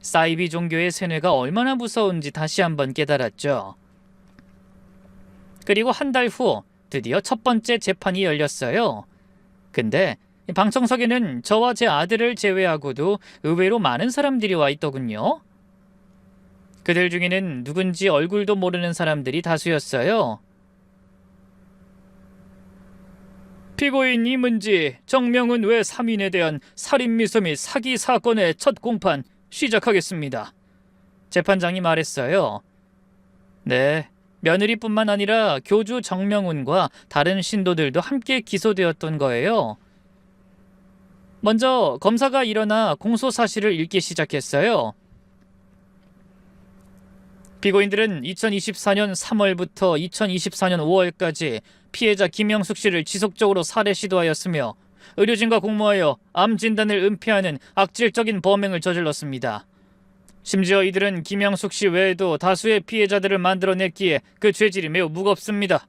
사이비 종교의 세뇌가 얼마나 무서운지 다시 한번 깨달았죠. 그리고 한 달 후 드디어 첫 번째 재판이 열렸어요. 근데 방청석에는 저와 제 아들을 제외하고도 의외로 많은 사람들이 와 있더군요. 그들 중에는 누군지 얼굴도 모르는 사람들이 다수였어요. 피고인 이문지, 정명은 외 3인에 대한 살인미수 및 사기 사건의 첫 공판 시작하겠습니다. 재판장이 말했어요. 네, 며느리뿐만 아니라 교주 정명훈과 다른 신도들도 함께 기소되었던 거예요. 먼저 검사가 일어나 공소 사실을 읽기 시작했어요. 피고인들은 2024년 3월부터 2024년 5월까지 피해자 김영숙 씨를 지속적으로 살해 시도하였으며 의료진과 공모하여 암 진단을 은폐하는 악질적인 범행을 저질렀습니다. 심지어 이들은 김영숙 씨 외에도 다수의 피해자들을 만들어냈기에 그 죄질이 매우 무겁습니다.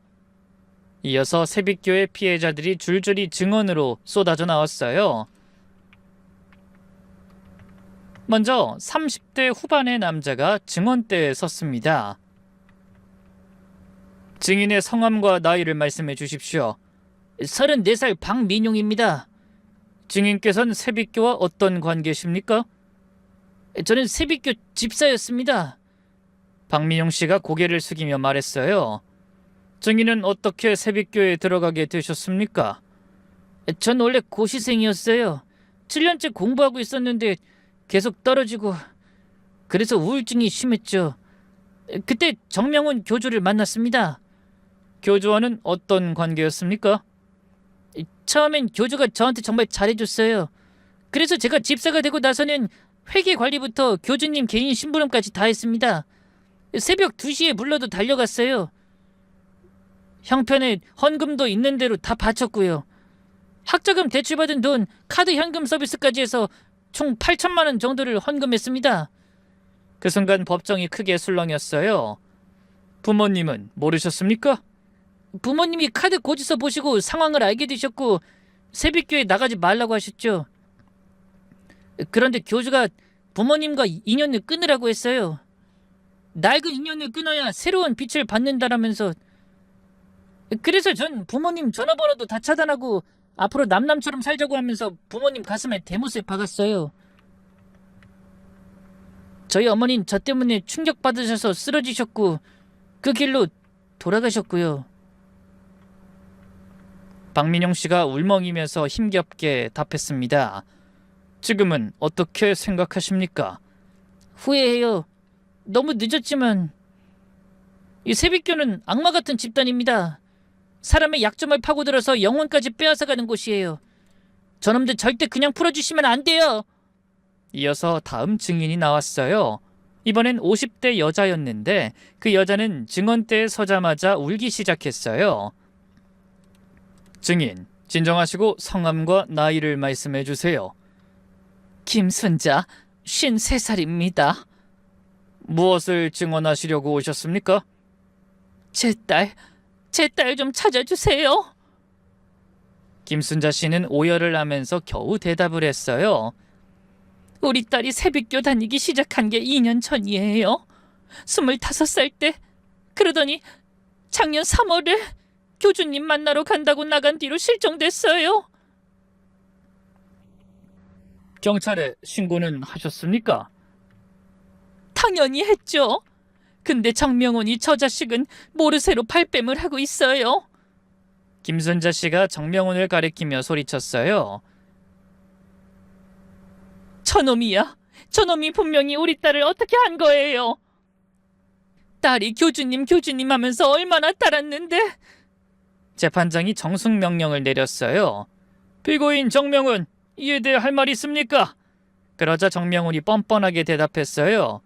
이어서 세빛교회 피해자들이 줄줄이 증언으로 쏟아져 나왔어요. 먼저 30대 후반의 남자가 증언대에 섰습니다. 증인의 성함과 나이를 말씀해 주십시오. 34살 박민용입니다. 증인께서는 세빛교와 어떤 관계십니까? 저는 세빛교 집사였습니다. 박민용 씨가 고개를 숙이며 말했어요. 증인은 어떻게 세빛교에 들어가게 되셨습니까? 전 원래 고시생이었어요. 7년째 공부하고 있었는데 계속 떨어지고 그래서 우울증이 심했죠. 그때 정명훈 교주를 만났습니다. 교주와는 어떤 관계였습니까? 처음엔 교주가 저한테 정말 잘해줬어요. 그래서 제가 집사가 되고 나서는 회계 관리부터 교주님 개인 심부름까지 다 했습니다. 새벽 2시에 불러도 달려갔어요. 형편에 헌금도 있는 대로 다 바쳤고요. 학자금 대출받은 돈, 카드 현금 서비스까지 해서 총 8천만 원 정도를 헌금했습니다. 그 순간 법정이 크게 술렁였어요. 부모님은 모르셨습니까? 부모님이 카드 고지서 보시고 상황을 알게 되셨고 세빛교에 나가지 말라고 하셨죠. 그런데 교주가 부모님과 인연을 끊으라고 했어요. 낡은 인연을 끊어야 새로운 빛을 받는다라면서. 그래서 전 부모님 전화번호도 다 차단하고 앞으로 남남처럼 살자고 하면서 부모님 가슴에 대못을 박았어요. 저희 어머니는 저 때문에 충격받으셔서 쓰러지셨고 그 길로 돌아가셨고요. 박민영 씨가 울먹이면서 힘겹게 답했습니다. 지금은 어떻게 생각하십니까? 후회해요. 너무 늦었지만 이 세빛교는 악마 같은 집단입니다. 사람의 약점을 파고들어서 영혼까지 빼앗아가는 곳이에요. 저놈들 절대 그냥 풀어주시면 안 돼요. 이어서 다음 증인이 나왔어요. 이번엔 50대 여자였는데 그 여자는 증언대에 서자마자 울기 시작했어요. 증인, 진정하시고 성함과 나이를 말씀해 주세요. 김순자, 53살입니다. 무엇을 증언하시려고 오셨습니까? 제 딸 좀 찾아주세요. 김순자 씨는 오열을 하면서 겨우 대답을 했어요. 우리 딸이 세빛교 다니기 시작한 게 2년 전이에요. 25살 때. 그러더니 작년 3월에 교주님 만나러 간다고 나간 뒤로 실종됐어요. 경찰에 신고는 하셨습니까? 당연히 했죠. 근데 정명훈이 저 자식은 모르쇠로 발뺌을 하고 있어요. 김순자 씨가 정명훈을 가리키며 소리쳤어요. 저놈이야. 저놈이 분명히 우리 딸을 어떻게 한 거예요. 딸이 교주님 하면서 얼마나 따랐는데. 재판장이 정숙 명령을 내렸어요. 피고인 정명훈, 이에 대해 할 말 있습니까? 그러자 정명훈이 뻔뻔하게 대답했어요.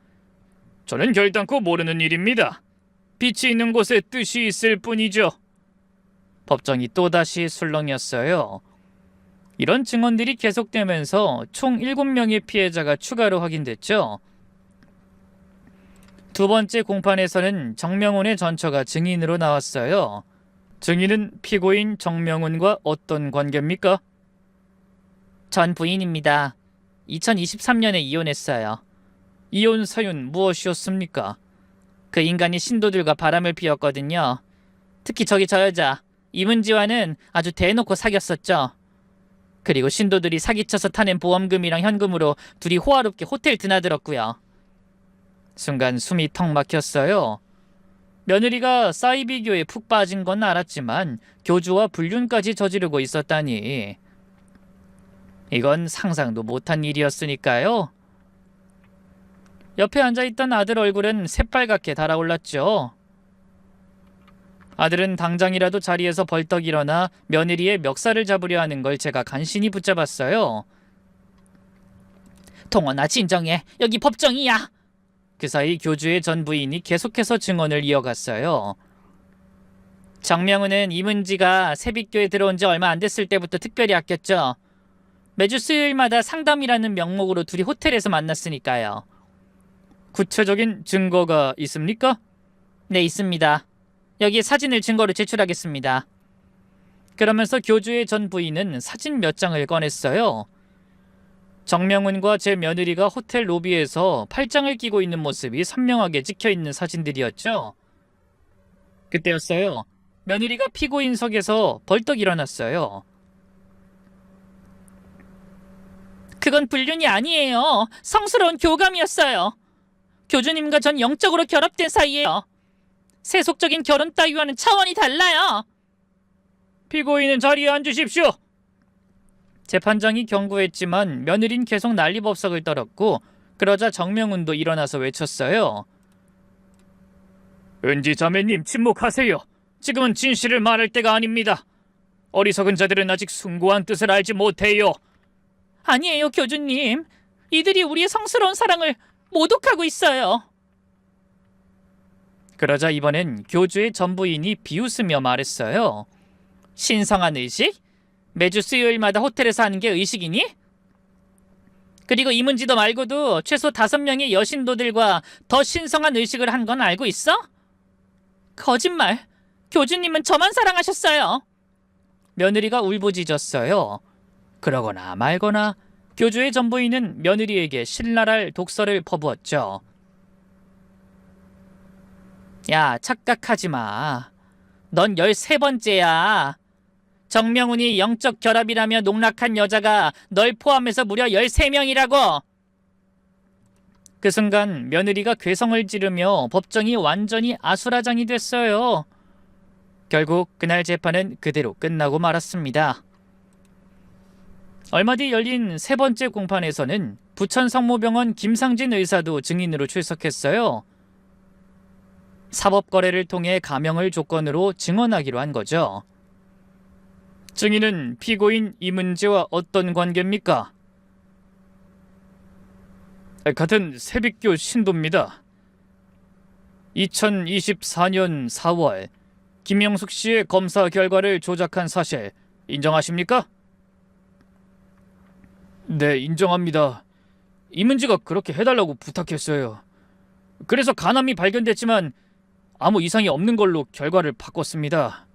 저는 결단코 모르는 일입니다. 빛이 있는 곳에 뜻이 있을 뿐이죠. 법정이 또다시 술렁였어요. 이런 증언들이 계속되면서 총 7명의 피해자가 추가로 확인됐죠. 두 번째 공판에서는 정명훈의 전처가 증인으로 나왔어요. 증인은 피고인 정명훈과 어떤 관계입니까? 전 부인입니다. 2023년에 이혼했어요. 이혼 사유는 무엇이었습니까? 그 인간이 신도들과 바람을 피웠거든요. 특히 저 여자 이문지와는 아주 대놓고 사귀었었죠. 그리고 신도들이 사기쳐서 타낸 보험금이랑 현금으로 둘이 호화롭게 호텔 드나들었고요. 순간 숨이 턱 막혔어요. 며느리가 사이비교에 푹 빠진 건 알았지만 교주와 불륜까지 저지르고 있었다니. 이건 상상도 못한 일이었으니까요. 옆에 앉아있던 아들 얼굴은 새빨갛게 달아올랐죠. 아들은 당장이라도 자리에서 벌떡 일어나 며느리의 멱살을 잡으려 하는 걸 제가 간신히 붙잡았어요. 동원아, 진정해. 여기 법정이야. 그 사이 교주의 전 부인이 계속해서 증언을 이어갔어요. 정명훈은 이문지가 세빛교에 들어온 지 얼마 안 됐을 때부터 특별히 아꼈죠. 매주 수요일마다 상담이라는 명목으로 둘이 호텔에서 만났으니까요. 구체적인 증거가 있습니까? 네, 있습니다. 여기에 사진을 증거로 제출하겠습니다. 그러면서 교주의 전 부인은 사진 몇 장을 꺼냈어요. 정명훈과 제 며느리가 호텔 로비에서 팔짱을 끼고 있는 모습이 선명하게 찍혀있는 사진들이었죠. 그때였어요. 며느리가 피고인석에서 벌떡 일어났어요. 그건 불륜이 아니에요. 성스러운 교감이었어요. 교주님과 전 영적으로 결합된 사이예요. 세속적인 결혼 따위와는 차원이 달라요. 피고인은 자리에 앉으십시오. 재판장이 경고했지만 며느린 계속 난리법석을 떨었고 그러자 정명훈도 일어나서 외쳤어요. 은지 자매님, 침묵하세요. 지금은 진실을 말할 때가 아닙니다. 어리석은 자들은 아직 숭고한 뜻을 알지 못해요. 아니에요, 교주님. 이들이 우리의 성스러운 사랑을 모독하고 있어요. 그러자 이번엔 교주의 전부인이 비웃으며 말했어요. 신성한 의식? 매주 수요일마다 호텔에서 하는 게 의식이니? 그리고 이문지도 말고도 최소 5명의 여신도들과 더 신성한 의식을 한 건 알고 있어? 거짓말. 교주님은 저만 사랑하셨어요. 며느리가 울부짖었어요. 그러거나 말거나 교주의 전부인은 며느리에게 신랄할 독설을 퍼부었죠. 야, 착각하지 마. 넌 13번째야. 정명훈이 영적 결합이라며 농락한 여자가 널 포함해서 무려 13명이라고! 그 순간 며느리가 괴성을 지르며 법정이 완전히 아수라장이 됐어요. 결국 그날 재판은 그대로 끝나고 말았습니다. 얼마 뒤 열린 세 번째 공판에서는 부천 성모병원 김상진 의사도 증인으로 출석했어요. 사법거래를 통해 가명을 조건으로 증언하기로 한 거죠. 증인은 피고인 이문지와 어떤 관계입니까? 같은 세빛교 신도입니다. 2024년 4월 김영숙 씨의 검사 결과를 조작한 사실 인정하십니까? 네, 인정합니다. 이문지가 그렇게 해달라고 부탁했어요. 그래서 간암이 발견됐지만 아무 이상이 없는 걸로 결과를 바꿨습니다.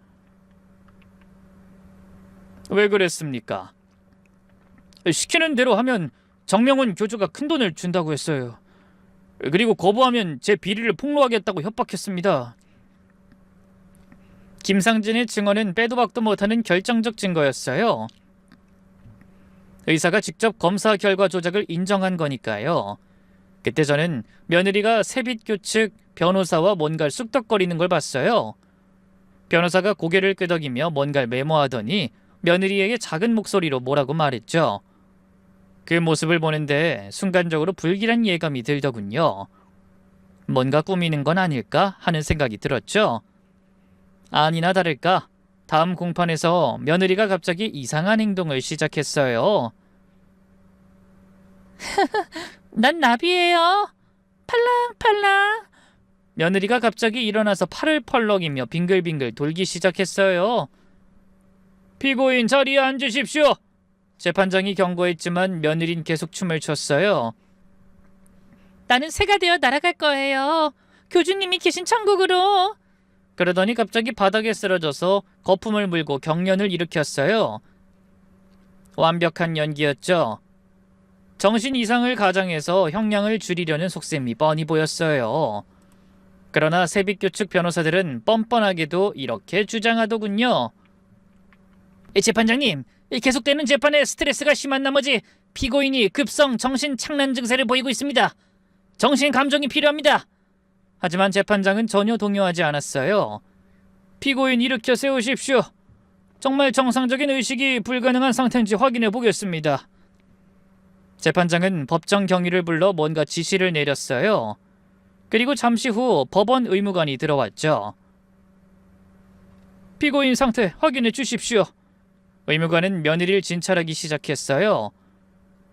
왜 그랬습니까? 시키는 대로 하면 정명훈 교주가 큰돈을 준다고 했어요. 그리고 거부하면 제 비리를 폭로하겠다고 협박했습니다. 김상진의 증언은 빼도 박도 못하는 결정적 증거였어요. 의사가 직접 검사 결과 조작을 인정한 거니까요. 그때 저는 며느리가 세빛교 측 변호사와 뭔가를 쑥덕거리는 걸 봤어요. 변호사가 고개를 끄덕이며 뭔가를 메모하더니 며느리에게 작은 목소리로 뭐라고 말했죠. 그 모습을 보는데 순간적으로 불길한 예감이 들더군요. 뭔가 꾸미는 건 아닐까 하는 생각이 들었죠. 아니나 다를까 다음 공판에서 며느리가 갑자기 이상한 행동을 시작했어요. 난 나비예요. 팔랑팔랑. 며느리가 갑자기 일어나서 팔을 펄럭이며 빙글빙글 돌기 시작했어요. 피고인 자리에 앉으십시오. 재판장이 경고했지만 며느린 계속 춤을 췄어요. 나는 새가 되어 날아갈 거예요. 교주님이 계신 천국으로. 그러더니 갑자기 바닥에 쓰러져서 거품을 물고 경련을 일으켰어요. 완벽한 연기였죠. 정신 이상을 가장해서 형량을 줄이려는 속셈이 뻔히 보였어요. 그러나 세빛교 측 변호사들은 뻔뻔하게도 이렇게 주장하더군요. 재판장님, 계속되는 재판에 스트레스가 심한 나머지 피고인이 급성 정신 착란 증세를 보이고 있습니다. 정신 감정이 필요합니다. 하지만 재판장은 전혀 동요하지 않았어요. 피고인 일으켜 세우십시오. 정말 정상적인 의식이 불가능한 상태인지 확인해 보겠습니다. 재판장은 법정 경위를 불러 뭔가 지시를 내렸어요. 그리고 잠시 후 법원 의무관이 들어왔죠. 피고인 상태 확인해 주십시오. 의무관은 며느리를 진찰하기 시작했어요.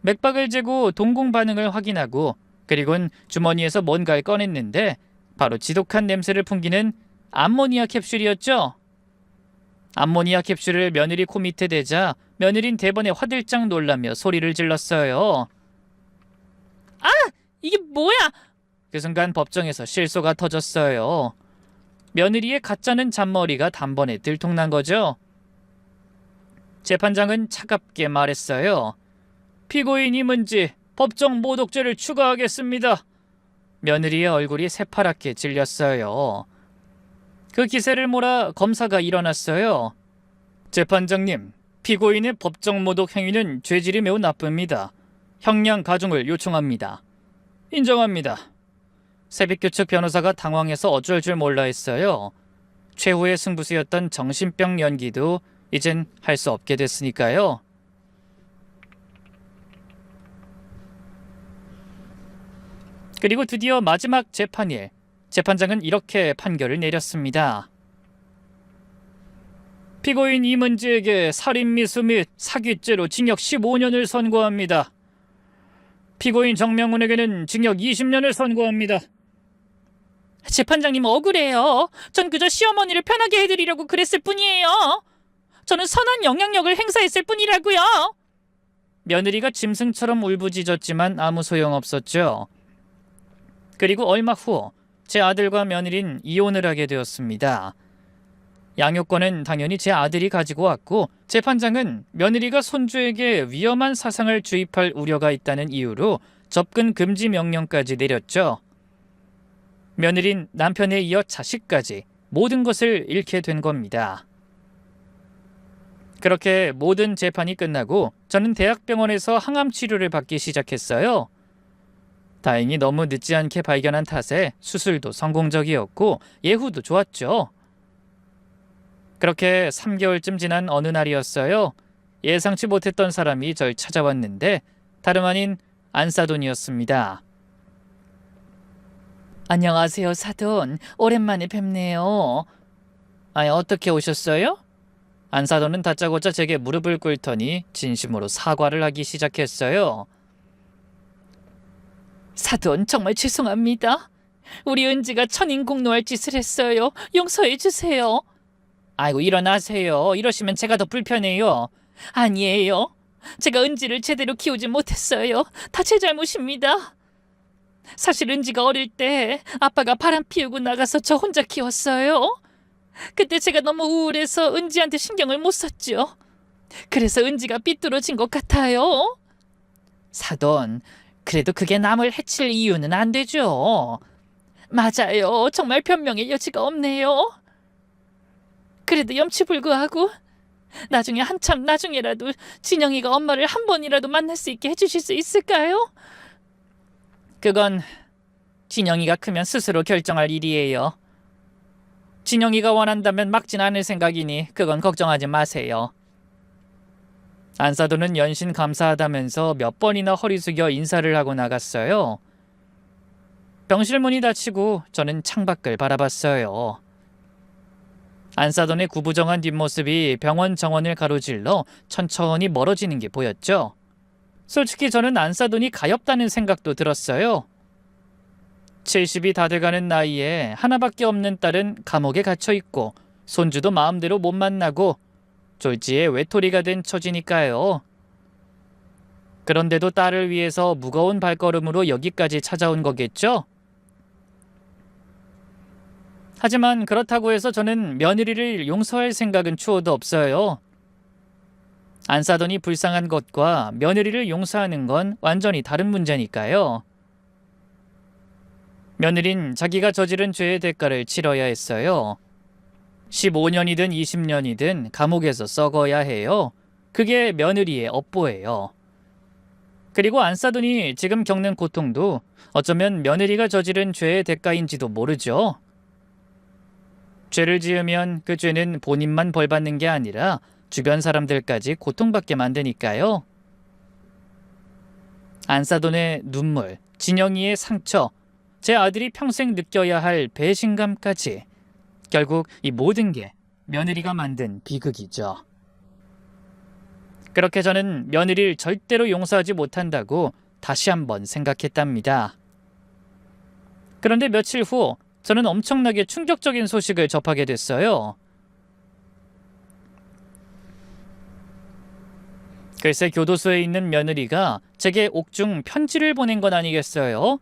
맥박을 재고 동공 반응을 확인하고 그리고는 주머니에서 뭔가를 꺼냈는데 바로 지독한 냄새를 풍기는 암모니아 캡슐이었죠. 암모니아 캡슐을 며느리 코 밑에 대자 며느린 대번에 화들짝 놀라며 소리를 질렀어요. 아! 이게 뭐야! 그 순간 법정에서 실소가 터졌어요. 며느리의 가짜는 잔머리가 단번에 들통난 거죠. 재판장은 차갑게 말했어요. 피고인 이문지 법정 모독죄를 추가하겠습니다. 며느리의 얼굴이 새파랗게 질렸어요. 그 기세를 몰아 검사가 일어났어요. 재판장님, 피고인의 법정 모독 행위는 죄질이 매우 나쁩니다. 형량 가중을 요청합니다. 인정합니다. 세빛교 측 변호사가 당황해서 어쩔 줄 몰라 했어요. 최후의 승부수였던 정신병 연기도 이젠 할 수 없게 됐으니까요. 그리고 드디어 마지막 재판일, 재판장은 이렇게 판결을 내렸습니다. 피고인 이문지에게 살인미수 및 사기죄로 징역 15년을 선고합니다. 피고인 정명훈에게는 징역 20년을 선고합니다. 재판장님 억울해요. 전 그저 시어머니를 편하게 해드리려고 그랬을 뿐이에요. 저는 선한 영향력을 행사했을 뿐이라고요. 며느리가 짐승처럼 울부짖었지만 아무 소용없었죠. 그리고 얼마 후 제 아들과 며느린 이혼을 하게 되었습니다. 양육권은 당연히 제 아들이 가지고 왔고 재판장은 며느리가 손주에게 위험한 사상을 주입할 우려가 있다는 이유로 접근 금지 명령까지 내렸죠. 며느린 남편에 이어 자식까지 모든 것을 잃게 된 겁니다. 그렇게 모든 재판이 끝나고 저는 대학병원에서 항암 치료를 받기 시작했어요. 다행히 너무 늦지 않게 발견한 탓에 수술도 성공적이었고 예후도 좋았죠. 그렇게 3개월쯤 지난 어느 날이었어요. 예상치 못했던 사람이 절 찾아왔는데 다름 아닌 안사돈이었습니다. 안녕하세요, 사돈. 오랜만에 뵙네요. 아니, 어떻게 오셨어요? 안사돈은 다짜고짜 제게 무릎을 꿇더니 진심으로 사과를 하기 시작했어요. 사돈, 정말 죄송합니다. 우리 은지가 천인공노할 짓을 했어요. 용서해 주세요. 아이고, 일어나세요. 이러시면 제가 더 불편해요. 아니에요. 제가 은지를 제대로 키우지 못했어요. 다 제 잘못입니다. 사실 은지가 어릴 때 아빠가 바람 피우고 나가서 저 혼자 키웠어요. 그때 제가 너무 우울해서 은지한테 신경을 못 썼죠. 그래서 은지가 삐뚤어진 것 같아요. 사돈, 그래도 그게 남을 해칠 이유는 안 되죠. 맞아요. 정말 변명의 여지가 없네요. 그래도 염치불구하고 나중에 한참 나중에라도 진영이가 엄마를 한 번이라도 만날 수 있게 해주실 수 있을까요? 그건 진영이가 크면 스스로 결정할 일이에요. 진영이가 원한다면 막진 않을 생각이니 그건 걱정하지 마세요. 안사돈은 연신 감사하다면서 몇 번이나 허리 숙여 인사를 하고 나갔어요. 병실 문이 닫히고 저는 창밖을 바라봤어요. 안사돈의 구부정한 뒷모습이 병원 정원을 가로질러 천천히 멀어지는 게 보였죠. 솔직히 저는 안사돈이 가엾다는 생각도 들었어요. 70이 다 돼가는 나이에 하나밖에 없는 딸은 감옥에 갇혀있고 손주도 마음대로 못 만나고 졸지에 외톨이가 된 처지니까요. 그런데도 딸을 위해서 무거운 발걸음으로 여기까지 찾아온 거겠죠? 하지만 그렇다고 해서 저는 며느리를 용서할 생각은 추호도 없어요. 안사돈이 불쌍한 것과 며느리를 용서하는 건 완전히 다른 문제니까요. 며느린 자기가 저지른 죄의 대가를 치러야 했어요. 15년이든 20년이든 감옥에서 썩어야 해요. 그게 며느리의 업보예요. 그리고 안사돈이 지금 겪는 고통도 어쩌면 며느리가 저지른 죄의 대가인지도 모르죠. 죄를 지으면 그 죄는 본인만 벌받는 게 아니라 주변 사람들까지 고통받게 만드니까요. 안사돈의 눈물, 진영이의 상처, 제 아들이 평생 느껴야 할 배신감까지 결국 이 모든 게 며느리가 만든 비극이죠. 그렇게 저는 며느리를 절대로 용서하지 못한다고 다시 한번 생각했답니다. 그런데 며칠 후 저는 엄청나게 충격적인 소식을 접하게 됐어요. 글쎄 교도소에 있는 며느리가 제게 옥중 편지를 보낸 건 아니겠어요?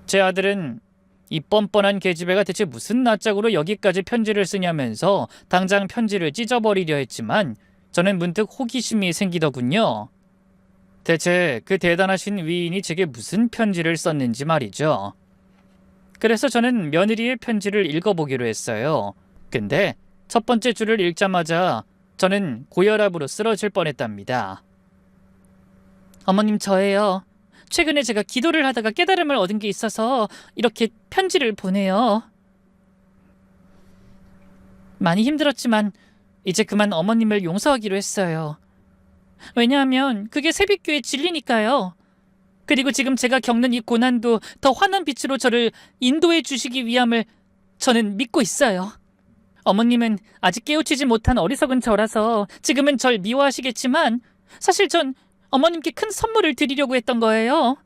제 아들은 이 뻔뻔한 계집애가 대체 무슨 낯짝으로 여기까지 편지를 쓰냐면서 당장 편지를 찢어버리려 했지만 저는 문득 호기심이 생기더군요. 대체 그 대단하신 위인이 제게 무슨 편지를 썼는지 말이죠. 그래서 저는 며느리의 편지를 읽어보기로 했어요. 근데 첫 번째 줄을 읽자마자 저는 고혈압으로 쓰러질 뻔했답니다. 어머님, 저예요. 최근에 제가 기도를 하다가 깨달음을 얻은 게 있어서 이렇게 편지를 보내요. 많이 힘들었지만 이제 그만 어머님을 용서하기로 했어요. 왜냐하면 그게 세빛교의 진리니까요. 그리고 지금 제가 겪는 이 고난도 더 환한 빛으로 저를 인도해 주시기 위함을 저는 믿고 있어요. 어머님은 아직 깨우치지 못한 어리석은 저라서 지금은 절 미워하시겠지만 사실 전 어머님께 큰 선물을 드리려고 했던 거예요.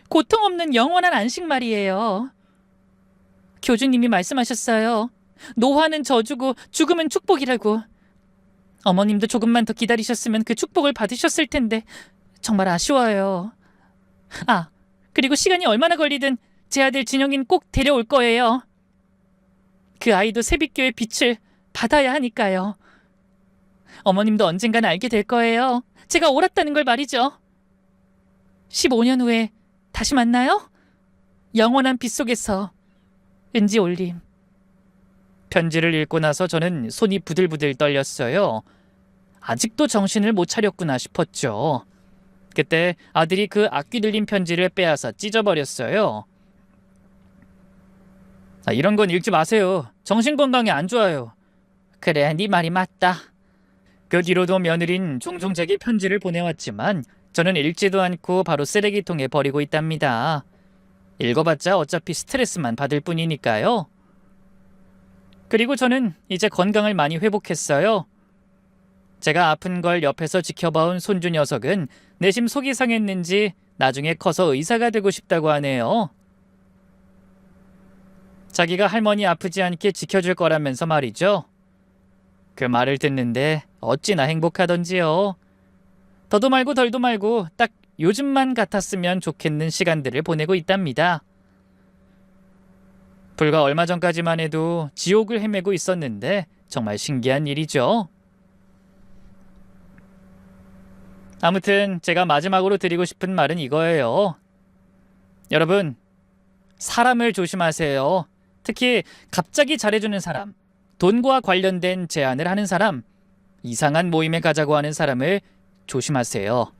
고통 없는 영원한 안식 말이에요. 교주님이 말씀하셨어요. 노화는 저주고 죽음은 축복이라고. 어머님도 조금만 더 기다리셨으면 그 축복을 받으셨을 텐데 정말 아쉬워요. 아, 그리고 시간이 얼마나 걸리든 제 아들 진영이는 꼭 데려올 거예요. 그 아이도 세빛교의 빛을 받아야 하니까요. 어머님도 언젠간 알게 될 거예요. 제가 옳았다는 걸 말이죠. 15년 후에 다시 만나요? 영원한 빛 속에서 은지 올림. 편지를 읽고 나서 저는 손이 부들부들 떨렸어요. 아직도 정신을 못 차렸구나 싶었죠. 그때 아들이 그 악귀 들린 편지를 빼앗아 찢어버렸어요. 이런 건 읽지 마세요. 정신건강에 안 좋아요. 그래, 네 말이 맞다. 그 뒤로도 며느린 종종 제게 편지를 보내왔지만 저는 읽지도 않고 바로 쓰레기통에 버리고 있답니다. 읽어봤자 어차피 스트레스만 받을 뿐이니까요. 그리고 저는 이제 건강을 많이 회복했어요. 제가 아픈 걸 옆에서 지켜봐온 손주 녀석은 내심 속이 상했는지 나중에 커서 의사가 되고 싶다고 하네요. 자기가 할머니 아프지 않게 지켜줄 거라면서 말이죠. 그 말을 듣는데 어찌나 행복하던지요. 더도 말고 덜도 말고 딱 요즘만 같았으면 좋겠는 시간들을 보내고 있답니다. 불과 얼마 전까지만 해도 지옥을 헤매고 있었는데 정말 신기한 일이죠. 아무튼 제가 마지막으로 드리고 싶은 말은 이거예요. 여러분, 사람을 조심하세요. 특히 갑자기 잘해주는 사람, 돈과 관련된 제안을 하는 사람, 이상한 모임에 가자고 하는 사람을 조심하세요.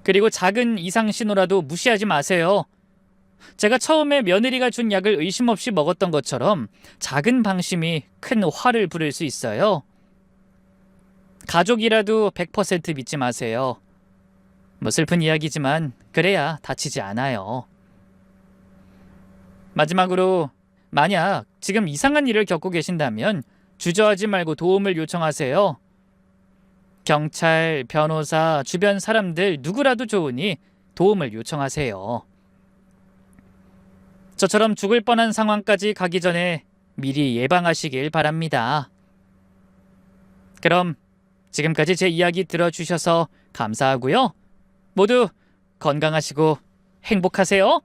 그리고 작은 이상 신호라도 무시하지 마세요. 제가 처음에 며느리가 준 약을 의심 없이 먹었던 것처럼 작은 방심이 큰 화를 부를 수 있어요. 가족이라도 100% 믿지 마세요. 슬픈 이야기지만 그래야 다치지 않아요. 마지막으로 만약 지금 이상한 일을 겪고 계신다면 주저하지 말고 도움을 요청하세요. 경찰, 변호사, 주변 사람들 누구라도 좋으니 도움을 요청하세요. 저처럼 죽을 뻔한 상황까지 가기 전에 미리 예방하시길 바랍니다. 그럼 지금까지 제 이야기 들어주셔서 감사하고요. 모두 건강하시고 행복하세요.